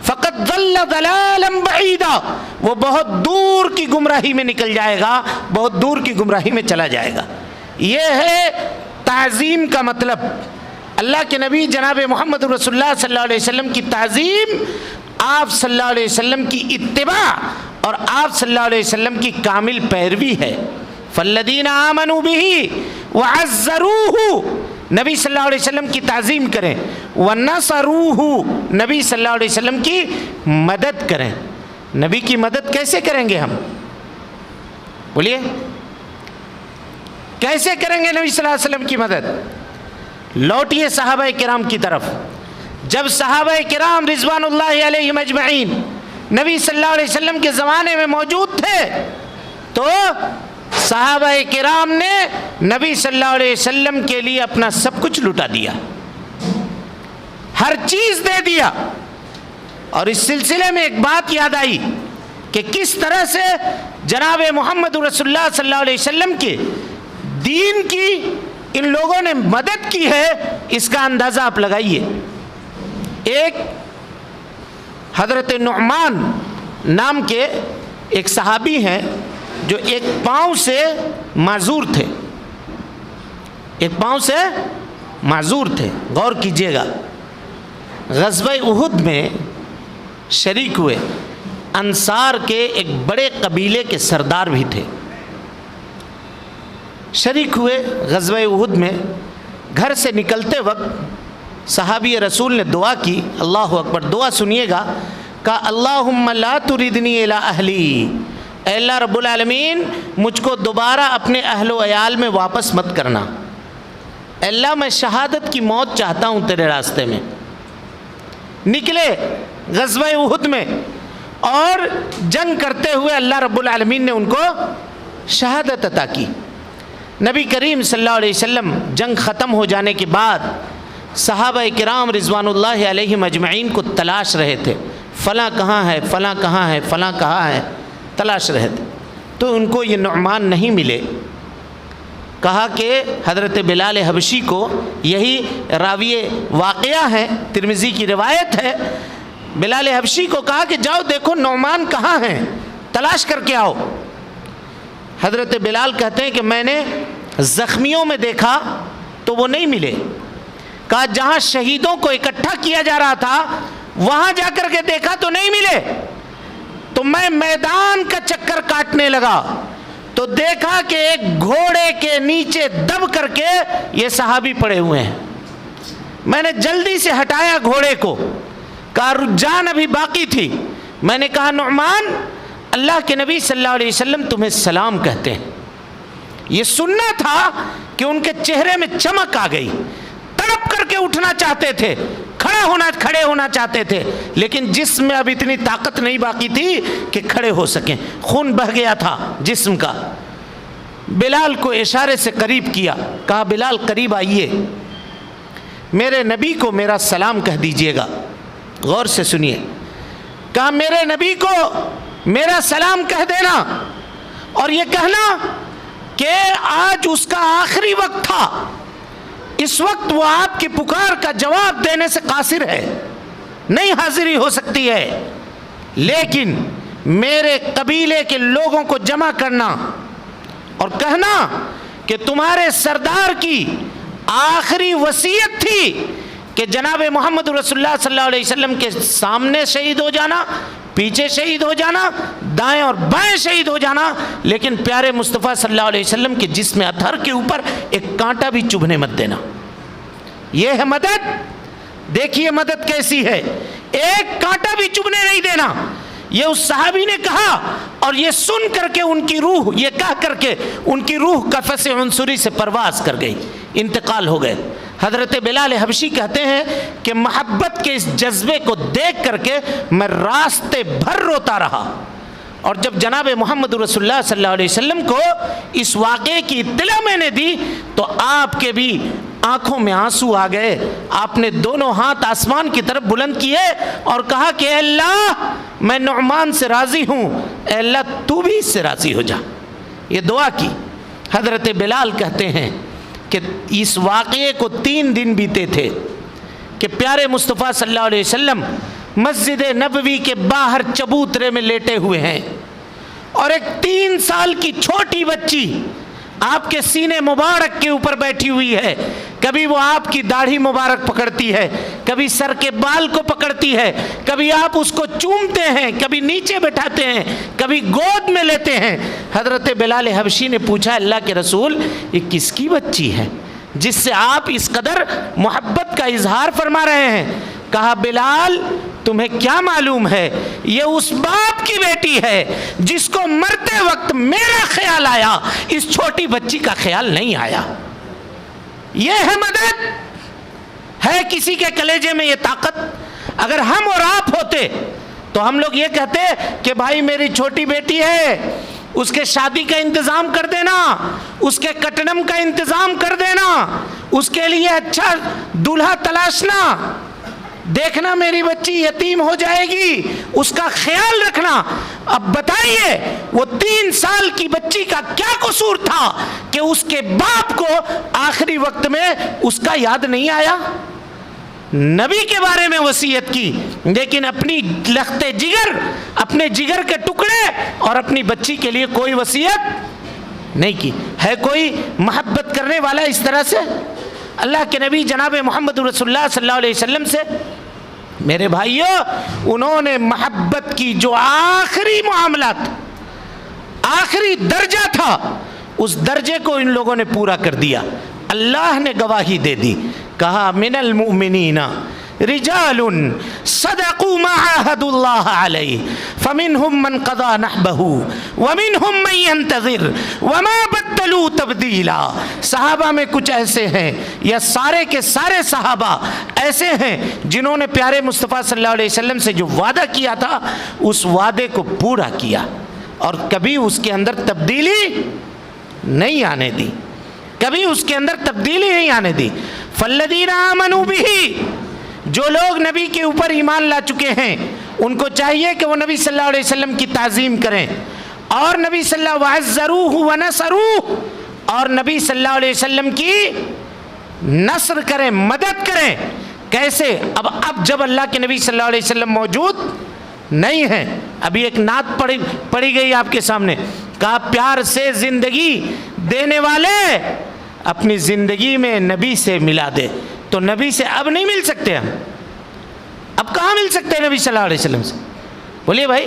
فَقَدْ ضَلَّ ضَلَالًا بَعِيدًا، وہ بہت دور کی گمراہی میں نکل جائے گا، بہت دور کی گمراہی میں چلا جائے گا. یہ ہے تعظیم کا مطلب. اللہ کے نبی جناب محمد رسول اللہ صلی اللہ علیہ وسلم کی تعظیم آپ صلی اللہ علیہ وسلم کی اتباع اور آپ صلی اللہ علیہ وسلم کی کامل پیروی ہے. فالذین آمنوا بہ وعزروہ، نبی صلی اللہ علیہ وسلم کی تعظیم کریں، ونصروہ، نبی صلی اللہ علیہ وسلم کی مدد کریں. نبی کی مدد کیسے کریں گے ہم؟ بولیے کیسے کریں گے نبی صلی اللہ علیہ وسلم کی مدد؟ لوٹیے صحابہ کرام کی طرف. جب صحابہ کرام رضوان اللہ علیہم اجمعین نبی صلی اللہ علیہ وسلم کے زمانے میں موجود تھے تو صحابہ کرام نے نبی صلی اللہ علیہ وسلم کے لیے اپنا سب کچھ لٹا دیا، ہر چیز دے دیا. اور اس سلسلے میں ایک بات یاد آئی کہ کس طرح سے جناب محمد رسول اللہ صلی اللہ علیہ وسلم کے دین کی ان لوگوں نے مدد کی ہے، اس کا اندازہ آپ لگائیے. ایک حضرت نعمان نام کے ایک صحابی ہیں جو ایک پاؤں سے معذور تھے، ایک پاؤں سے معذور تھے. غور کیجئے گا، غزوہ احد میں شریک ہوئے. انصار کے ایک بڑے قبیلے کے سردار بھی تھے، شریک ہوئے غزوہ احد میں. گھر سے نکلتے وقت صحابی رسول نے دعا کی، اللہ اکبر، دعا سنیے گا. کہا اللہم لا تردنی الی اہلی، اے اللہ رب العالمین مجھ کو دوبارہ اپنے اہل و عیال میں واپس مت کرنا. اے اللہ میں شہادت کی موت چاہتا ہوں تیرے راستے میں. نکلے غزوہ احد میں اور جنگ کرتے ہوئے اللہ رب العالمین نے ان کو شہادت عطا کی. نبی کریم صلی اللہ علیہ وسلم جنگ ختم ہو جانے کے بعد صحابہ کرام رضوان اللہ علیہم اجمعین کو تلاش رہے تھے، فلاں کہاں ہے، فلاں کہاں ہے، فلاں کہاں ہے، تلاش رہے تھے. تو ان کو یہ نعمان نہیں ملے. کہا کہ حضرت بلال حبشی کو، یہی راوی واقعہ ہے، ترمذی کی روایت ہے، بلال حبشی کو کہا کہ جاؤ دیکھو نعمان کہاں ہیں، تلاش کر کے آؤ۔ حضرت بلال کہتے ہیں کہ میں نے زخمیوں میں دیکھا تو وہ نہیں ملے۔ کہا جہاں شہیدوں کو اکٹھا کیا جا رہا تھا وہاں جا کر کے دیکھا تو نہیں ملے، تو میں میدان کا چکر کاٹنے لگا تو دیکھا کہ ایک گھوڑے کے نیچے دب کر کے یہ صحابی پڑے ہوئے ہیں۔ میں نے جلدی سے ہٹایا گھوڑے کو، کہا جان ابھی باقی تھی۔ میں نے کہا نعمان، اللہ کے نبی صلی اللہ علیہ وسلم تمہیں سلام کہتے ہیں۔ یہ سننا تھا کہ ان کے چہرے میں چمک آ گئی، تڑپ کر کے اٹھنا چاہتے تھے، کھڑے ہونا چاہتے تھے، لیکن جسم میں اب اتنی طاقت نہیں باقی تھی کہ کھڑے ہو سکیں، خون بہہ گیا تھا جسم کا۔ بلال کو اشارے سے قریب کیا، کہا بلال قریب آئیے، میرے نبی کو میرا سلام کہہ دیجئے گا۔ غور سے سنیے، کہا میرے نبی کو میرا سلام کہہ دینا، اور یہ کہنا کہ آج اس کا آخری وقت تھا، اس وقت وہ آپ کی پکار کا جواب دینے سے قاصر ہے، نہیں حاضری ہو سکتی ہے، لیکن میرے قبیلے کے لوگوں کو جمع کرنا اور کہنا کہ تمہارے سردار کی آخری وصیت تھی کہ جناب محمد رسول اللہ صلی اللہ علیہ وسلم کے سامنے شہید ہو جانا، پیچھے شہید ہو جانا، دائیں اور بائیں شہید ہو جانا، لیکن پیارے مصطفیٰ صلی اللہ علیہ وسلم کے جسم اطہر کے اوپر ایک کانٹا بھی چبھنے مت دینا۔ یہ ہے مدد۔ دیکھیے مدد کیسی ہے، ایک کانٹا بھی چبھنے نہیں دینا۔ یہ اس صحابی نے کہا، اور یہ سن کر کے ان کی روح، یہ کہہ کر کے ان کی روح قفس عنصری سے پرواز کر گئی، انتقال ہو گئے۔ حضرت بلال حبشی کہتے ہیں کہ محبت کے اس جذبے کو دیکھ کر کے میں راستے بھر روتا رہا، اور جب جناب محمد رسول اللہ صلی اللہ علیہ وسلم کو اس واقعے کی اطلاع میں نے دی تو آپ کے بھی آنکھوں میں آنسو آ گئے۔ آپ نے دونوں ہاتھ آسمان کی طرف بلند کیے اور کہا کہ اے اللہ، میں نعمان سے راضی ہوں، اے اللہ تو بھی اس سے راضی ہو جا۔ یہ دعا کی۔ حضرت بلال کہتے ہیں کہ اس واقعے کو 3 دن بیتے تھے کہ پیارے مصطفیٰ صلی اللہ علیہ وسلم مسجد نبوی کے باہر چبوترے میں لیٹے ہوئے ہیں، اور ایک 3 سال کی چھوٹی بچی آپ کے سینے مبارک کے اوپر بیٹھی ہوئی ہے۔ کبھی وہ آپ کی داڑھی مبارک پکڑتی ہے، کبھی سر کے بال کو پکڑتی ہے، کبھی آپ اس کو چومتے ہیں، کبھی نیچے بٹھاتے ہیں، کبھی گود میں لیتے ہیں۔ حضرت بلال حبشی نے پوچھا اللہ کے رسول، یہ کس کی بچی ہے جس سے آپ اس قدر محبت کا اظہار فرما رہے ہیں؟ کہا بلال، تمہیں کیا معلوم ہے، یہ اس باپ کی بیٹی ہے جس کو مرتے وقت میرا خیال آیا، اس چھوٹی بچی کا خیال نہیں آیا۔ یہ ہے مدد، ہے کسی کے کلیجے میں یہ طاقت۔ اگر ہم اور آپ ہوتے تو ہم لوگ یہ کہتے کہ بھائی میری چھوٹی بیٹی ہے، اس کے شادی کا انتظام کر دینا، اس کے کٹنم کا انتظام کر دینا، اس کے لیے اچھا دولہا تلاشنا، دیکھنا میری بچی یتیم ہو جائے گی، اس کا خیال رکھنا۔ اب بتائیے وہ 3 سال کی بچی کا کیا قصور تھا کہ اس کے باپ کو آخری وقت میں اس کا یاد نہیں آیا؟ نبی کے بارے میں وصیت کی، لیکن اپنی لخت جگر، اپنے جگر کے ٹکڑے اور اپنی بچی کے لیے کوئی وصیت نہیں کی۔ ہے کوئی محبت کرنے والا اس طرح سے اللہ کے نبی جناب محمد رسول اللہ صلی اللہ علیہ وسلم سے؟ میرے بھائیوں، انہوں نے محبت کی جو آخری معاملات، آخری درجہ تھا، اس درجے کو ان لوگوں نے پورا کر دیا۔ اللہ نے گواہی دے دی، کہا من المؤمنین رجال صدقوا ما عاهدوا الله عليه فمنهم من قضى نحبه ومنهم من ينتظر وما بدلوا تبدیلا۔ صحابہ میں کچھ ایسے ہیں، یا سارے کے سارے صحابہ ایسے ہیں جنہوں نے پیارے مصطفیٰ صلی اللہ علیہ وسلم سے جو وعدہ کیا تھا اس وعدے کو پورا کیا، اور کبھی اس کے اندر تبدیلی نہیں آنے دی، کبھی اس کے اندر تبدیلی نہیں آنے دی۔ فالذین آمنوا بہ، جو لوگ نبی کے اوپر ایمان لا چکے ہیں ان کو چاہیے کہ وہ نبی صلی اللہ علیہ وسلم کی تعظیم کریں، اور نبی صلی اللہ وعزروہ ونصروہ، اور نبی صلی اللہ علیہ وسلم کی نصر کریں، مدد کریں۔ کیسے؟ اب جب اللہ کے نبی صلی اللہ علیہ وسلم موجود نہیں ہیں، ابھی ایک نعت پڑھی گئی آپ کے سامنے، کہا پیار سے زندگی دینے والے اپنی زندگی میں نبی سے ملا دے. تو نبی سے اب نہیں مل سکتے ہم، اب کہاں مل سکتے ہیں نبی صلی اللہ علیہ وسلم سے؟ بولیے بھائی،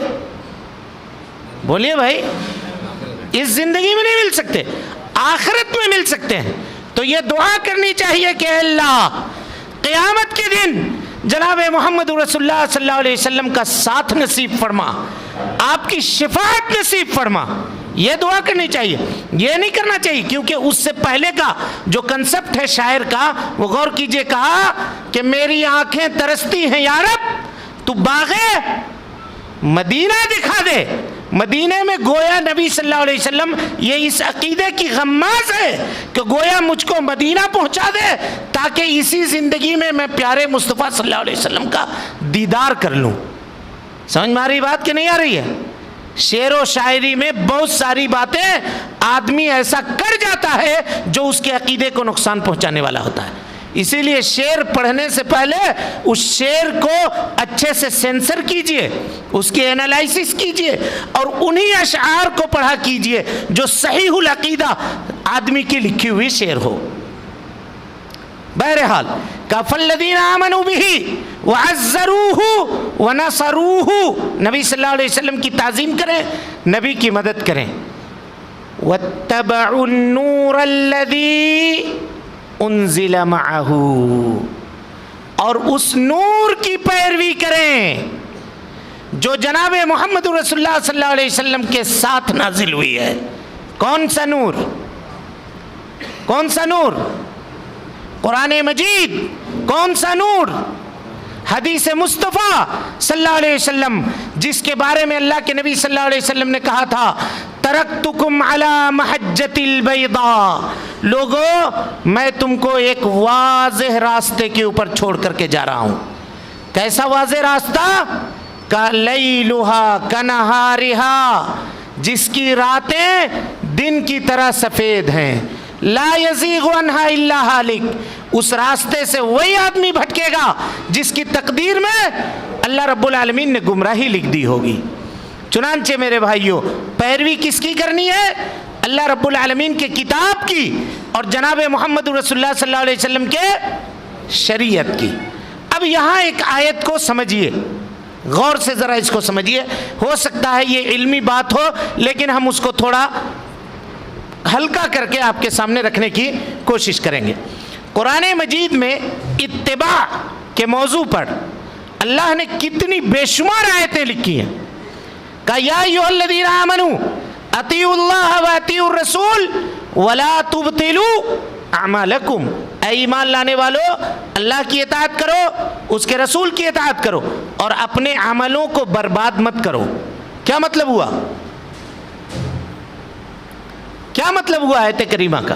بولیے بھائی. اس زندگی میں نہیں مل سکتے، آخرت میں مل سکتے ہیں. تو یہ دعا کرنی چاہیے کہ اللہ قیامت کے دن جناب محمد رسول اللہ صلی اللہ علیہ وسلم کا ساتھ نصیب فرما، آپ کی شفاعت نصیب فرما. یہ دعا کرنی چاہیے، یہ نہیں کرنا چاہیے، کیونکہ اس سے پہلے کا جو کنسپٹ ہے شاعر کا، وہ غور کیجئے، کہا کہ میری آنکھیں ترستی ہیں یا رب تو باغے مدینہ دکھا دے. مدینے میں گویا نبی صلی اللہ علیہ وسلم یہ اس عقیدے کی غماز ہے کہ گویا مجھ کو مدینہ پہنچا دے تاکہ اسی زندگی میں پیارے مصطفیٰ صلی اللہ علیہ وسلم کا دیدار کر لوں. سمجھ میں آ رہی بات کہ نہیں آ رہی ہے؟ شعر و شاعری میں بہت ساری باتیں آدمی ایسا کر جاتا ہے جو اس کے عقیدے کو نقصان پہنچانے والا ہوتا ہے. اسی لیے شعر پڑھنے سے پہلے اس شعر کو اچھے سے سینسر کیجئے، اس کی انالائسس کیجئے، اور انہی اشعار کو پڑھا کیجئے جو صحیح العقیدہ آدمی کی لکھی ہوئی شعر ہو. بہرحال فالذین آمنوا بہ وعزروہ ونصروہ، نبی صلی اللہ علیہ وسلم کی تعظیم کریں، نبی کی مدد کریں. واتبعوا النور الذی انزل معہ، اور اس نور کی پیروی کریں جو جناب محمد رسول اللہ صلی اللہ علیہ وسلم کے ساتھ نازل ہوئی ہے. کون سا نور؟ کون سا نور؟ قرآن مجید. کون سا نور؟ حدیث مصطفیٰ صلی اللہ علیہ وسلم، جس کے بارے میں اللہ کے نبی صلی اللہ علیہ وسلم نے کہا تھا ترکتکم علی محجۃ البیضاء، لوگوں میں تم کو ایک واضح راستے کے اوپر چھوڑ کر کے جا رہا ہوں. کیسا واضح راستہ؟ کلیلھا کنہارھا، جس کی راتیں دن کی طرح سفید ہیں. لا یزیغ عنہا الا ہالک، اس راستے سے وہی آدمی بھٹکے گا جس کی تقدیر میں اللہ رب العالمین نے گمراہی لکھ دی ہوگی. چنانچہ میرے بھائیوں، پیروی کس کی کرنی ہے؟ اللہ رب العالمین کے کتاب کی اور جناب محمد رسول اللہ صلی اللہ علیہ وسلم کے شریعت کی. اب یہاں ایک آیت کو سمجھیے، غور سے ذرا اس کو سمجھیے. ہو سکتا ہے یہ علمی بات ہو لیکن ہم اس کو تھوڑا ہلکا کر کے آپ کے سامنے رکھنے کی کوشش کریں گے. قرآن مجید میں اتباع کے موضوع پر اللہ نے کتنی بے شمار آیتیں لکھی ہیں. کہ یا ایھا الذین آمنوا اطیعوا اللہ واطیعوا الرسول ولا تبطلوا اعمالکم، اے ایمان لانے والو اللہ کی اطاعت کرو، اس کے رسول کی اطاعت کرو، اور اپنے عملوں کو برباد مت کرو. کیا مطلب ہوا؟ کیا مطلب ہوا آیت کریمہ کا؟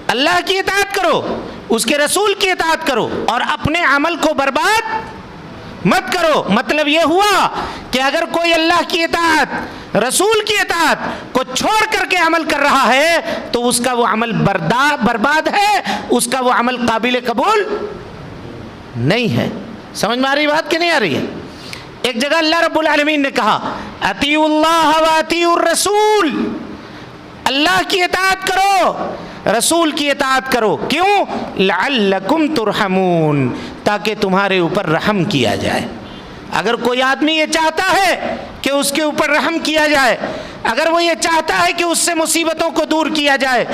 اللہ کی اطاعت کرو، اس کے رسول کی اطاعت کرو، اور اپنے عمل کو برباد مت کرو. مطلب یہ ہوا کہ اگر کوئی اللہ کی اطاعت، رسول کی اطاعت کو چھوڑ کر کے عمل کر رہا ہے تو اس کا وہ عمل برباد ہے، اس کا وہ عمل قابل قبول نہیں ہے. سمجھ میں آ رہی بات کہ نہیں آ رہی ہے؟ ایک جگہ اللہ رب العالمین نے کہا اطیعوا اللہ واطیعوا الرسول، اللہ کی اطاعت کرو، رسول کی اطاعت کرو. کیوں؟ لعلکم ترحمون، تاکہ تمہارے اوپر رحم کیا جائے. اگر کوئی آدمی یہ چاہتا ہے کہ اس کے اوپر رحم کیا جائے، اگر وہ یہ چاہتا ہے کہ اس سے مصیبتوں کو دور کیا جائے،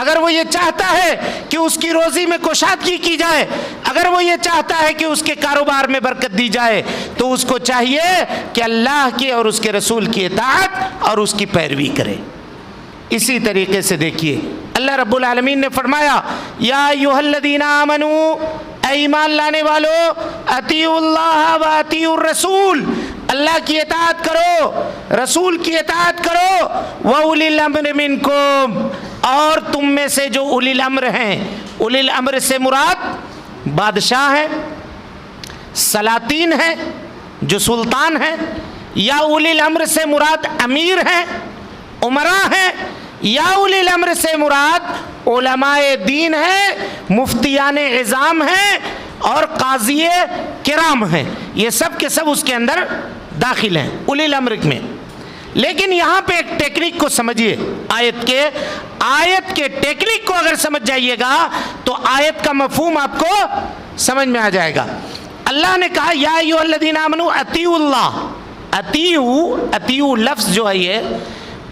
اگر وہ یہ چاہتا ہے کہ اس کی روزی میں کشادگی کی جائے، اگر وہ یہ چاہتا ہے کہ اس کے کاروبار میں برکت دی جائے، تو اس کو چاہیے کہ اللہ کی اور اس کے رسول کی اطاعت اور اس کی پیروی کرے. اسی طریقے سے دیکھیے اللہ رب العالمین نے فرمایا یا ایھا الذین آمنوا، اے ایمان لانے والو، اطیعوا اللہ واطیعوا الرسول، اللہ کی اطاعت کرو، رسول کی اطاعت کرو، وَأُولِي الْأَمْرِ مِنْكُمْ، اور تم میں سے جو اولی الامر ہیں. اولی الامر سے مراد بادشاہ ہیں، سلاطین ہیں، جو سلطان ہیں، یا اولی الامر سے مراد امیر ہیں، امراء ہیں، یا اولی الامر سے مراد علماء دین ہیں، مفتیان عظام ہیں، اور قاضی کرام ہیں، یہ سب کے سب اس کے اندر داخل ہیں اولی الامر میں۔ لیکن یہاں پہ ایک ٹیکنیک کو سمجھیے، آیت کے ٹیکنیک کو اگر سمجھ جائیے گا تو آیت کا مفہوم آپ کو سمجھ میں آ جائے گا۔ اللہ نے کہا یا ایھا الذین آمنوا اطیعوا اللہ، اطیعوا لفظ جو ہے یہ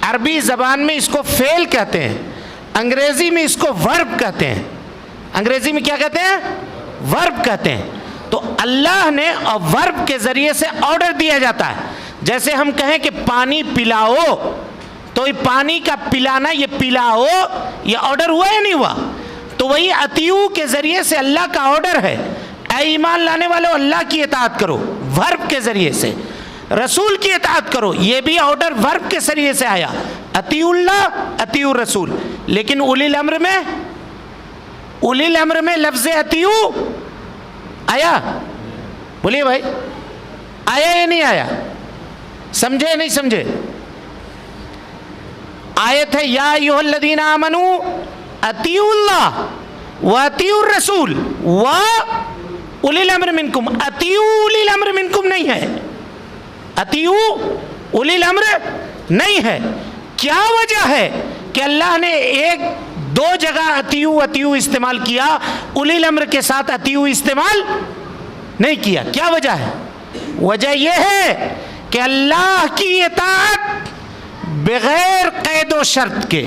عربی زبان میں اس کو فعل کہتے ہیں، انگریزی میں اس کو ورب کہتے ہیں۔ انگریزی میں کیا کہتے ہیں؟ ورب کہتے ہیں۔ تو اللہ نے ورب کے ذریعے سے آرڈر دیا جاتا ہے۔ جیسے ہم کہیں کہ پانی پلاؤ، تو یہ پانی کا پلانا، یہ پلاؤ، یہ آرڈر ہوا یا نہیں ہوا؟ تو وہی اطیعوا کے ذریعے سے اللہ کا آرڈر ہے، اے ایمان لانے والوں اللہ کی اطاعت کرو، ورب کے ذریعے سے۔ رسول کی اطاعت کرو، یہ بھی آرڈر ورب کے ذریعے سے آیا، اطیعوا اللہ اطیعوا الرسول۔ لیکن اولی الامر میں لفظ اطیعوا آیا؟ بولیے بھائی، آیا یا نہیں آیا؟ سمجھے یا نہیں سمجھے؟ آیت ہے یا ایھا الذین آمنوا اطیعوا اللہ واطیعوا الرسول واولی الامر منکم۔ اطیعوا اولی الامر منکم نہیں ہے، اطیعوا اولی الامر نہیں ہے۔ کیا وجہ ہے کہ اللہ نے ایک دو جگہ اطیعوا استعمال کیا، اولی الامر کے ساتھ اطیعوا استعمال نہیں کیا؟ کیا وجہ ہے؟ وجہ یہ ہے کہ اللہ کی اطاعت بغیر قید و شرط کے۔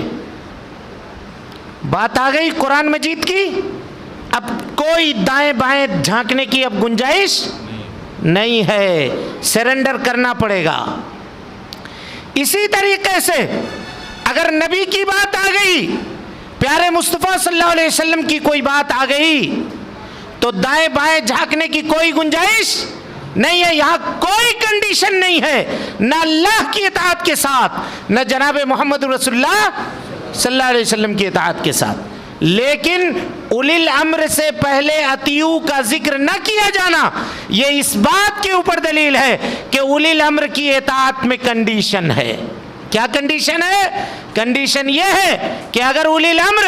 بات آ گئی قرآن مجید کی، اب کوئی دائیں بائیں جھانکنے کی اب گنجائش نہیں ہے، سرنڈر کرنا پڑے گا۔ اسی طریقے سے اگر نبی کی بات آ گئی، پیارے مصطفیٰ صلی اللہ علیہ وسلم کی کوئی بات آ گئی، تو دائیں بائیں جھانکنے کی کوئی گنجائش نہیں ہے۔ یہاں کوئی کنڈیشن نہیں ہے، نہ اللہ کی اطاعت کے ساتھ، نہ جناب محمد رسول اللہ صلی اللہ علیہ وسلم کی اطاعت کے ساتھ۔ لیکن اولی الامر سے پہلے اطیعوا کا ذکر نہ کیا جانا، یہ اس بات کے اوپر دلیل ہے کہ اولی الامر کی اطاعت میں کنڈیشن ہے۔ کیا کنڈیشن ہے؟ کنڈیشن یہ ہے کہ اگر اولی الامر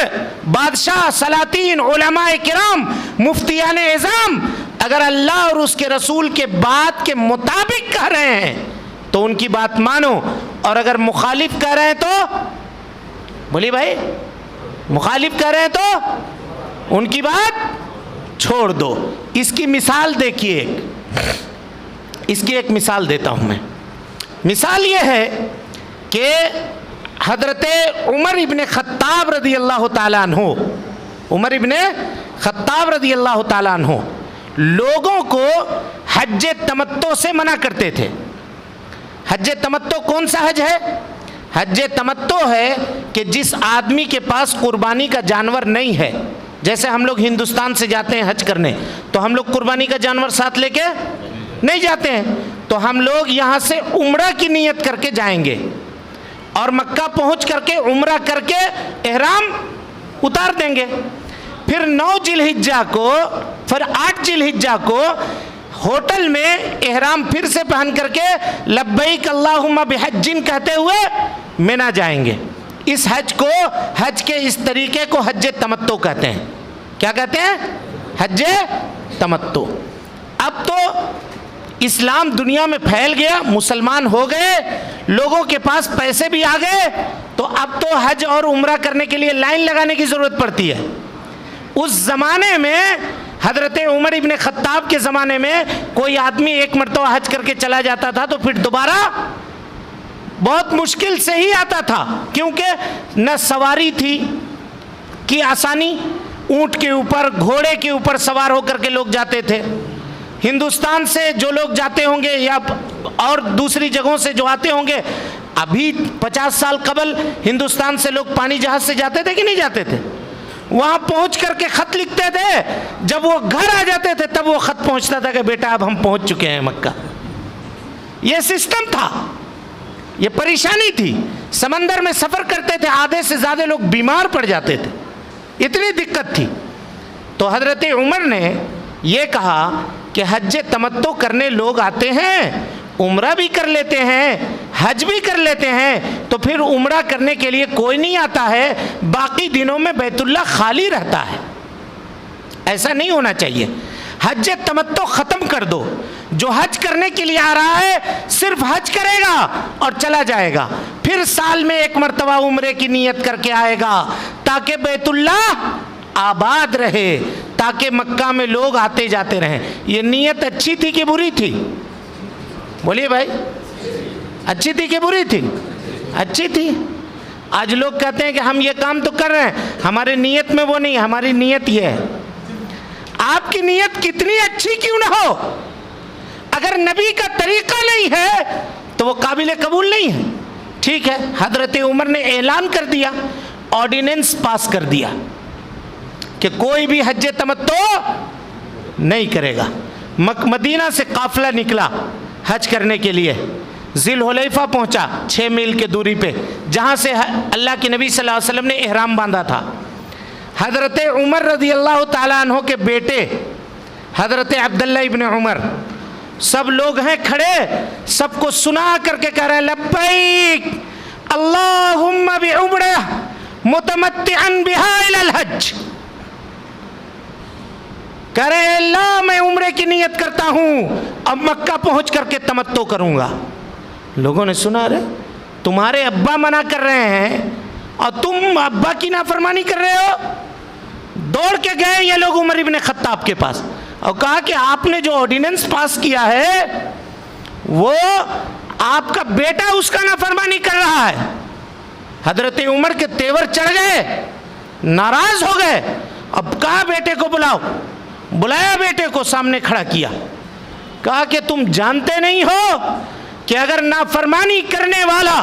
بادشاہ، سلاطین، علماء کرام، مفتیان اعظام اگر اللہ اور اس کے رسول کے بات کے مطابق کہہ رہے ہیں تو ان کی بات مانو، اور اگر مخالف کہہ رہے ہیں تو بولیے بھائی، مخالف کہہ رہے ہیں تو ان کی بات چھوڑ دو۔ اس کی مثال دیکھیے، اس کی ایک مثال دیتا ہوں میں۔ مثال یہ ہے کہ حضرت عمر ابن خطاب رضی اللہ تعالیٰ عنہ، عمر ابن خطاب رضی اللہ تعالیٰ عنہ لوگوں کو حج تمتع سے منع کرتے تھے۔ حج تمتع کون سا حج ہے؟ حج تمتع ہے کہ جس آدمی کے پاس قربانی کا جانور نہیں ہے، جیسے ہم لوگ ہندوستان سے جاتے ہیں حج کرنے، تو ہم لوگ قربانی کا جانور ساتھ لے کے نہیں جاتے ہیں، تو ہم لوگ یہاں سے عمرہ کی نیت کر کے جائیں گے اور مکہ پہنچ کر کے عمرہ کر کے احرام اتار دیں گے۔ پھر 9 ذی الحجہ کو، پھر 8 ذی الحجہ کو ہوٹل میں احرام پھر سے پہن کر کے لبیک اللہم بحج کہتے ہوئے منی جائیں گے۔ اس حج کو، حج کے اس طریقے کو حج تمتع کہتے ہیں۔ کیا کہتے ہیں؟ حج تمتع۔ اب تو اسلام دنیا میں پھیل گیا، مسلمان ہو گئے، لوگوں کے پاس پیسے بھی آ گئے، تو اب تو حج اور عمرہ کرنے کے لیے لائن لگانے کی ضرورت پڑتی ہے۔ اس زمانے میں حضرت عمر ابن خطاب کے زمانے میں کوئی آدمی ایک مرتبہ حج کر کے چلا جاتا تھا تو پھر دوبارہ بہت مشکل سے ہی آتا تھا، کیونکہ نہ سواری تھی کی آسانی، اونٹ کے اوپر، گھوڑے کے اوپر سوار ہو کر کے لوگ جاتے تھے۔ ہندوستان سے جو لوگ جاتے ہوں گے یا اور دوسری جگہوں سے جو آتے ہوں گے، ابھی 50 سال قبل ہندوستان سے لوگ پانی جہاز سے جاتے تھے کہ نہیں جاتے تھے؟ وہاں پہنچ کر کے خط لکھتے تھے، جب وہ گھر آ جاتے تھے تب وہ خط پہنچتا تھا کہ بیٹا اب ہم پہنچ چکے ہیں مکہ۔ یہ سسٹم تھا، یہ پریشانی تھی۔ سمندر میں سفر کرتے تھے، آدھے سے زیادہ لوگ بیمار پڑ جاتے تھے، اتنی دقت تھی۔ تو حضرت عمر نے یہ کہا کہ حج تمتع کرنے لوگ آتے ہیں، عمرہ بھی کر لیتے ہیں، حج بھی کر لیتے ہیں، تو پھر عمرہ کرنے کے لیے کوئی نہیں آتا ہے، باقی دنوں میں بیت اللہ خالی رہتا ہے۔ ایسا نہیں ہونا چاہیے۔ حج تمتع ختم کر دو. جو حج کرنے کے لیے آ رہا ہے صرف حج کرے گا اور چلا جائے گا, پھر سال میں ایک مرتبہ عمرے کی نیت کر کے آئے گا تاکہ بیت اللہ آباد رہے, تاکہ مکہ میں لوگ آتے جاتے رہیں. یہ نیت اچھی تھی کہ بری تھی؟ بولیے بھائی, اچھی تھی کہ بری تھی؟ اچھی تھی. آج لوگ کہتے ہیں کہ ہم یہ کام تو کر رہے ہیں, ہمارے نیت میں وہ نہیں, ہماری نیت یہ ہے. آپ کی نیت کتنی اچھی کیوں نہ ہو, اگر نبی کا طریقہ نہیں ہے تو وہ قابل قبول نہیں ہے. ٹھیک ہے, حضرت عمر نے اعلان کر دیا, آرڈیننس پاس کر دیا کہ کوئی بھی حج تمتع نہیں کرے گا. مدینہ سے قافلہ نکلا حج کرنے کے لیے, ذی الحلیفہ پہنچا 6 میل کے دوری پہ, جہاں سے اللہ کے نبی صلی اللہ علیہ وسلم نے احرام باندھا تھا. حضرت عمر رضی اللہ تعالیٰ عنہ کے بیٹے حضرت عبداللہ ابن عمر, سب لوگ ہیں کھڑے, سب کو سنا کر کے کہہ رہے ہیں لبیک اللہم بعمرہ متمتعا بہا الی الحج. کہہ رہے ہیں اللہ میں عمرے کی نیت کرتا ہوں, اب مکہ پہنچ کر کے تمتع کروں گا. لوگوں نے سنا, رہے تمہارے ابا منع کر رہے ہیں اور تم ابا کی نافرمانی کر رہے ہو. دوڑ کے گئے یہ لوگ عمر ابن خطاب کے پاس اور کہا کہ آپ نے جو آرڈیننس پاس کیا ہے وہ آپ کا بیٹا اس کا نافرمانی کر رہا ہے. حضرت عمر کے تیور چڑھ گئے, ناراض ہو گئے. اب کہا بیٹے کو بلاؤ, بلایا بیٹے کو, سامنے کھڑا کیا, کہا کہ تم جانتے نہیں ہو کہ اگر نافرمانی کرنے والا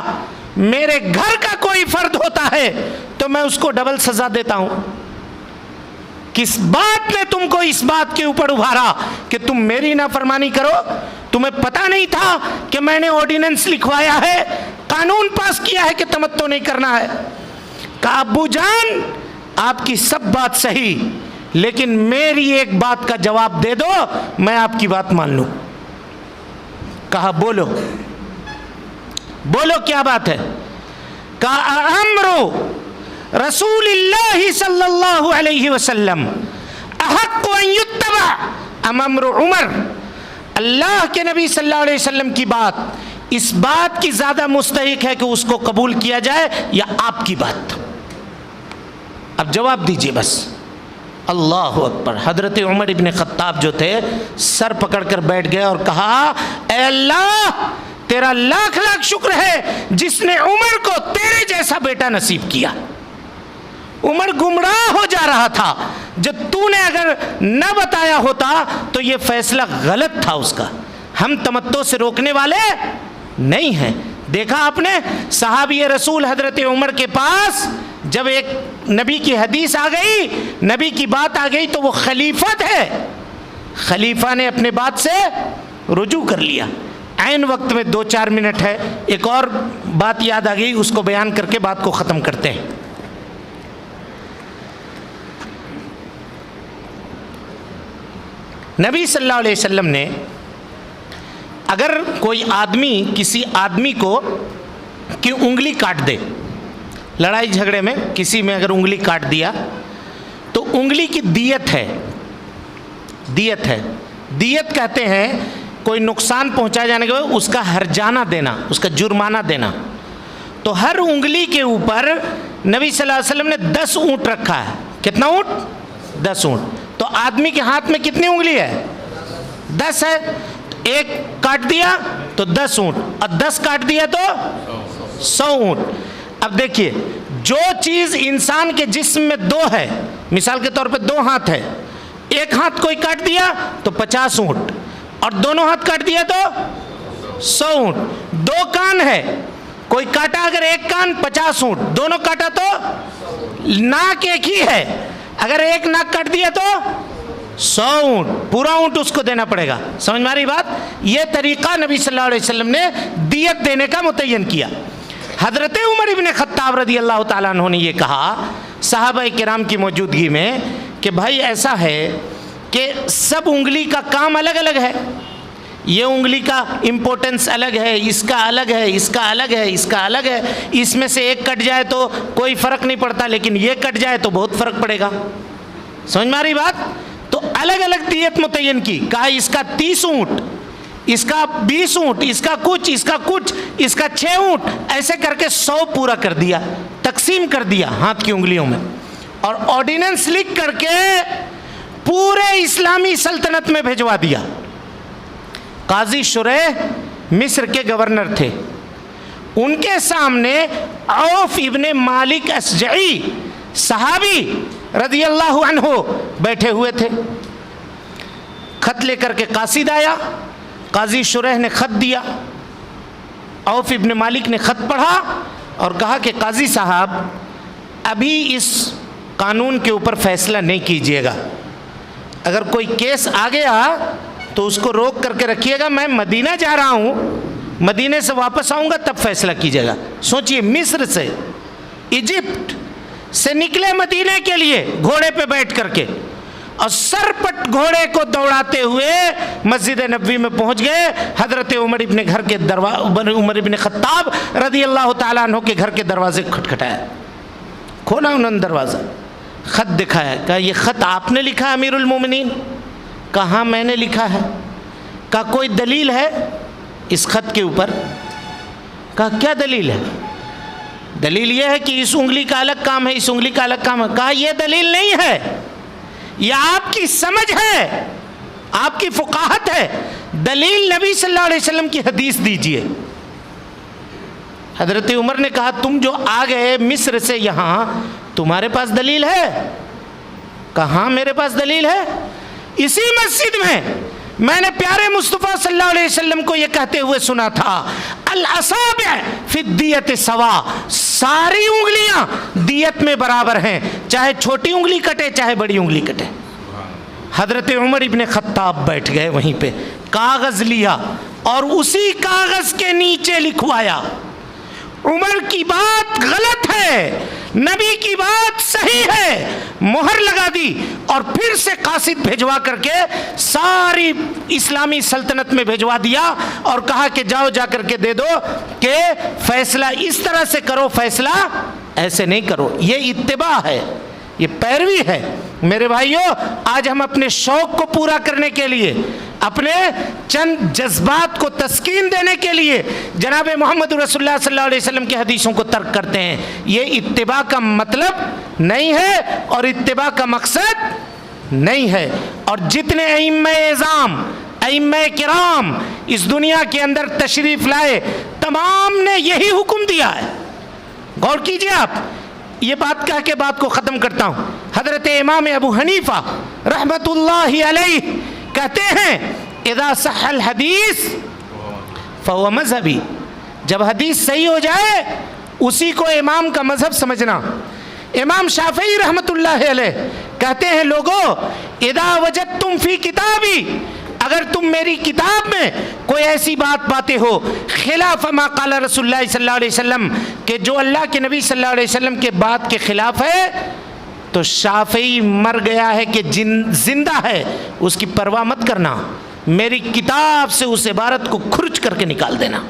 میرے گھر کا کوئی فرد ہوتا ہے تو میں اس کو ڈبل سزا دیتا ہوں. کس بات نے تم کو اس بات کے اوپر ابھارا کہ تم میری نافرمانی کرو؟ تمہیں پتہ نہیں تھا کہ میں نے آرڈیننس لکھوایا ہے, قانون پاس کیا ہے کہ تمتع نہیں کرنا ہے؟ کہا ابو جان آپ کی سب بات صحیح, لیکن میری ایک بات کا جواب دے دو, میں آپ کی بات مان لوں. کہا بولو, بولو کیا بات ہے؟ کہا امر رسول اللہ صلی اللہ علیہ وسلم احق ان یتبع ام امر عمر. اللہ کے نبی صلی اللہ علیہ وسلم کی بات اس بات کی زیادہ مستحق ہے کہ اس کو قبول کیا جائے یا آپ کی بات؟ اب جواب دیجئے بس. اللہ اکبر. حضرت عمر ابن خطاب جو تھے سر پکڑ کر بیٹھ گئے اور کہا اے اللہ تیرا لاکھ لاکھ شکر ہے جس نے عمر کو تیرے جیسا بیٹا نصیب کیا. عمر گمراہ ہو جا رہا تھا, جب تو نے اگر نہ بتایا ہوتا تو یہ فیصلہ غلط تھا اس کا. ہم تمتع سے روکنے والے نہیں ہیں. دیکھا آپ نے صحابی رسول حضرت عمر کے پاس جب ایک نبی کی حدیث آ گئی, نبی کی بات آ گئی تو وہ خلیفہ تھے, خلیفہ نے اپنے بات سے رجوع کر لیا. عین وقت میں 2-4 منٹ ہے, ایک اور بات یاد آ گئی, اس کو بیان کر کے بات کو ختم کرتے ہیں. نبی صلی اللہ علیہ وسلم نے اگر کوئی آدمی کسی آدمی کو کی انگلی کاٹ دے, لڑائی جھگڑے میں کسی میں اگر انگلی کاٹ دیا تو انگلی کی دیت ہے, دیت ہے. دیت کہتے ہیں کوئی نقصان پہنچا جانے کے بعد اس کا ہرجانہ دینا, اس کا جرمانہ دینا. تو ہر انگلی کے اوپر نبی صلی اللہ علیہ وسلم نے 10 اونٹ رکھا ہے. کتنا اونٹ؟ 10 اونٹ. تو آدمی کے ہاتھ میں کتنی انگلی ہے؟ 10 ہے. ایک کاٹ دیا تو 10 اونٹ, اور 10 کاٹ دیا تو 100 اونٹ. اب دیکھیے جو چیز انسان کے جسم میں 2 ہے, مثال کے طور پہ 2 ہاتھ ہے, ایک ہاتھ کوئی کاٹ دیا تو 50 اونٹ, اور دونوں ہاتھ کاٹ دیا تو 100 اونٹ. 2 کان ہے, کوئی کاٹا اگر ایک کان 50 اونٹ, دونوں کاٹا تو ناک ایک ہی ہے, اگر ایک ناک کاٹ دیا تو 100 اونٹ, پورا اونٹ اس کو دینا پڑے گا. سمجھ میں آ رہی بات؟ یہ طریقہ نبی صلی اللہ علیہ وسلم نے دیت دینے کا متعین کیا. حضرت عمر ابن خطاب رضی اللہ تعالیٰ عنہ نے یہ کہا صحابہ کرام کی موجودگی میں کہ بھائی ایسا ہے کہ سب انگلی کا کام الگ الگ ہے, یہ انگلی کا امپورٹنس الگ ہے, اس کا الگ ہے, اس کا الگ ہے, اس کا الگ ہے. اس میں سے ایک کٹ جائے تو کوئی فرق نہیں پڑتا, لیکن یہ کٹ جائے تو بہت فرق پڑے گا. سمجھ میں آ رہی بات؟ تو الگ الگ دیت متعین کی، کہا اس کا 30 اونٹ، اس کا 20 اونٹ، اس کا کچھ، اس کا کچھ، اس کا 6 اونٹ، ایسے کر کے 100 پورا کر دیا، تقسیم کر دیا ہاتھ کی انگلیوں میں، اور آرڈیننس لکھ کر کے پورے اسلامی سلطنت میں بھیجوا دیا۔ قاضی شریح مصر کے گورنر تھے، ان کے سامنے عوف ابن مالک اشجعی صحابی رضی اللہ عنہ بیٹھے ہوئے تھے۔ خط لے کر کے قاصد آیا، قاضی شریح نے خط دیا، عوف ابن مالک نے خط پڑھا اور کہا کہ قاضی صاحب ابھی اس قانون کے اوپر فیصلہ نہیں کیجیے گا، اگر کوئی کیس آ گیا تو اس کو روک کر کے رکھیے گا، میں مدینہ جا رہا ہوں، مدینے سے واپس آؤں گا تب فیصلہ کیجیے گا۔ سوچئے مصر سے، ایجپٹ سے نکلے مدینے کے لیے گھوڑے پہ بیٹھ کر کے، اور سرپٹ گھوڑے کو دوڑاتے ہوئے مسجد نبوی میں پہنچ گئے۔ حضرت عمر ابن خطاب رضی اللہ تعالیٰ عنہ کے گھر کے دروازے کھٹکھٹایا، کھولا انہوں نے دروازہ، خط دکھایا، کہا یہ خط آپ نے لکھا امیر المومنین؟ کہا ہاں میں نے لکھا ہے۔ کہا کوئی دلیل ہے اس خط کے اوپر؟ کہا کیا دلیل ہے؟ دلیل یہ ہے کہ اس انگلی کا الگ کام ہے، اس انگلی کا الگ کام ہے۔ کہا یہ دلیل نہیں ہے، یہ آپ کی سمجھ ہے، آپ کی فقاہت ہے، دلیل نبی صلی اللہ علیہ وسلم کی حدیث دیجئے۔ حضرت عمر نے کہا تم جو آ گئے مصر سے یہاں، تمہارے پاس دلیل ہے؟ کہا ہاں میرے پاس دلیل ہے، اسی مسجد میں نے پیارے مصطفیٰ صلی اللہ علیہ وسلم کو یہ کہتے ہوئے سنا تھا، الاصابع فی الدیت سوا، ساری انگلیاں دیت میں برابر ہیں، چاہے چھوٹی انگلی کٹے چاہے بڑی انگلی کٹے۔ حضرت عمر ابن خطاب بیٹھ گئے وہیں پہ، کاغذ لیا اور اسی کاغذ کے نیچے لکھوایا عمر کی بات غلط ہے، نبی کی بات صحیح ہے، مہر لگا دی، اور پھر سے قاصد بھیجوا کر کے ساری اسلامی سلطنت میں بھیجوا دیا اور کہا کہ جاؤ جا کر کے دے دو کہ فیصلہ اس طرح سے کرو، فیصلہ ایسے نہیں کرو۔ یہ اتباع ہے، یہ پیروی ہے۔ میرے بھائیوں، آج ہم اپنے شوق کو پورا کرنے کے لیے، اپنے چند جذبات کو تسکین دینے کے لیے جناب محمد رسول اللہ صلی اللہ علیہ وسلم کی حدیثوں کو ترک کرتے ہیں۔ یہ اتباع کا مطلب نہیں ہے اور اتباع کا مقصد نہیں ہے۔ اور جتنے ائمہ اعظام، ائمہ کرام اس دنیا کے اندر تشریف لائے، تمام نے یہی حکم دیا ہے۔ غور کیجئے آپ، یہ بات کہہ کے بات کو ختم کرتا ہوں۔ حضرت امام ابو حنیفہ رحمت اللہ علیہ کہتے ہیں اذا صح الحدیث فهو مذہبی، جب حدیث صحیح ہو جائے اسی کو امام کا مذہب سمجھنا۔ امام شافعی رحمت اللہ علیہ کہتے ہیں لوگو اذا وجدتم فی کتابی، اگر تم میری کتاب میں کوئی ایسی بات پاتے ہو خلاف ما قال رسول اللہ صلی اللہ علیہ وسلم، کہ جو اللہ کے نبی صلی اللہ علیہ وسلم کے بات کے خلاف ہے، تو شافعی مر گیا ہے کہ زندہ ہے، اس کی پرواہ مت کرنا، میری کتاب سے اس عبارت کو کھرچ کر کے نکال دینا۔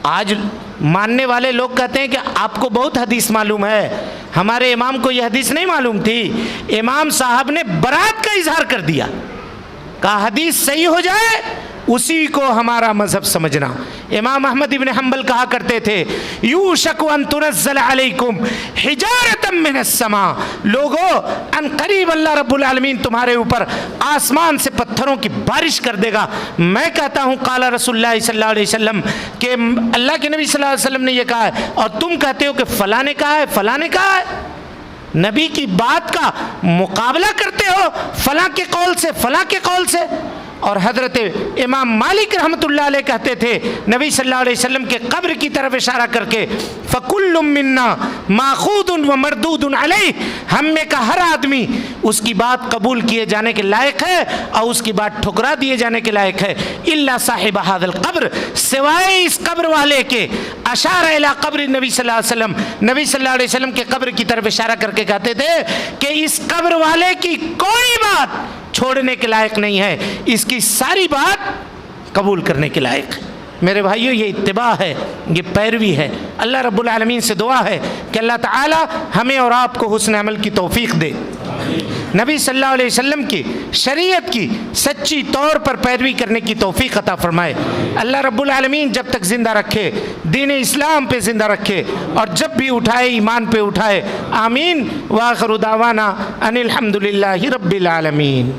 آج ماننے والے لوگ کہتے ہیں کہ آپ کو بہت حدیث معلوم ہے، ہمارے امام کو یہ حدیث نہیں معلوم تھی۔ امام صاحب نے برات کا اظہار کر دیا، کہا حدیث صحیح ہو جائے اسی کو ہمارا مذہب سمجھنا۔ امام احمد ابن حنبل کہا کرتے تھے یوشک ان تنزل علیکم حجارۃ من السماء، لوگو ان قریب اللہ رب العالمین تمہارے اوپر آسمان سے پتھروں کی بارش کر دے گا۔ میں کہتا ہوں قال رسول اللہ صلی اللہ علیہ وسلم، کہ اللہ کے نبی صلی اللہ علیہ وسلم نے یہ کہا ہے، اور تم کہتے ہو کہ فلاں نے کہا ہے، فلاں نے کہا ہے۔ نبی کی بات کا مقابلہ کرتے ہو فلاں کے قول سے، فلاں کے قول سے۔ اور حضرت امام مالک رحمت اللہ علیہ کہتے تھے نبی صلی اللہ علیہ وسلم کے قبر کی طرف اشارہ کر کے فَكُلٌّ مِّنَّا مَأْخُوذٌ وَمَرْدُودٌ عَلَيْهِ، ہم میں کا ہر آدمی اس کی بات قبول کیے جانے کے لائق ہے اور اس کی بات ٹھکرا دیے جانے کے لائق ہے، إِلَّا صَاحِبَ هَذَا الْقَبْرِ، سوائے اس قبر والے کے۔ اشار الی قبر نبی صلی اللہ علیہ وسلم، نبی صلی اللہ علیہ وسلم کے قبر کی طرف اشارہ کر کے کہتے تھے کہ اس قبر والے کی کوئی بات چھوڑنے کے لائق نہیں ہے، اس کی ساری بات قبول کرنے کے لائق ہے۔ میرے بھائیوں، یہ اتباع ہے، یہ پیروی ہے۔ اللہ رب العالمین سے دعا ہے کہ اللہ تعالی ہمیں اور آپ کو حسن عمل کی توفیق دے۔ نبی صلی اللہ علیہ وسلم کی شریعت کی سچی طور پر پیروی کرنے کی توفیق عطا فرمائے۔ اللہ رب العالمین جب تک زندہ رکھے دین اسلام پہ زندہ رکھے اور جب بھی اٹھائے ایمان پہ اٹھائے، آمین۔ وآخر دعوانا ان الحمد للہ رب العالمین۔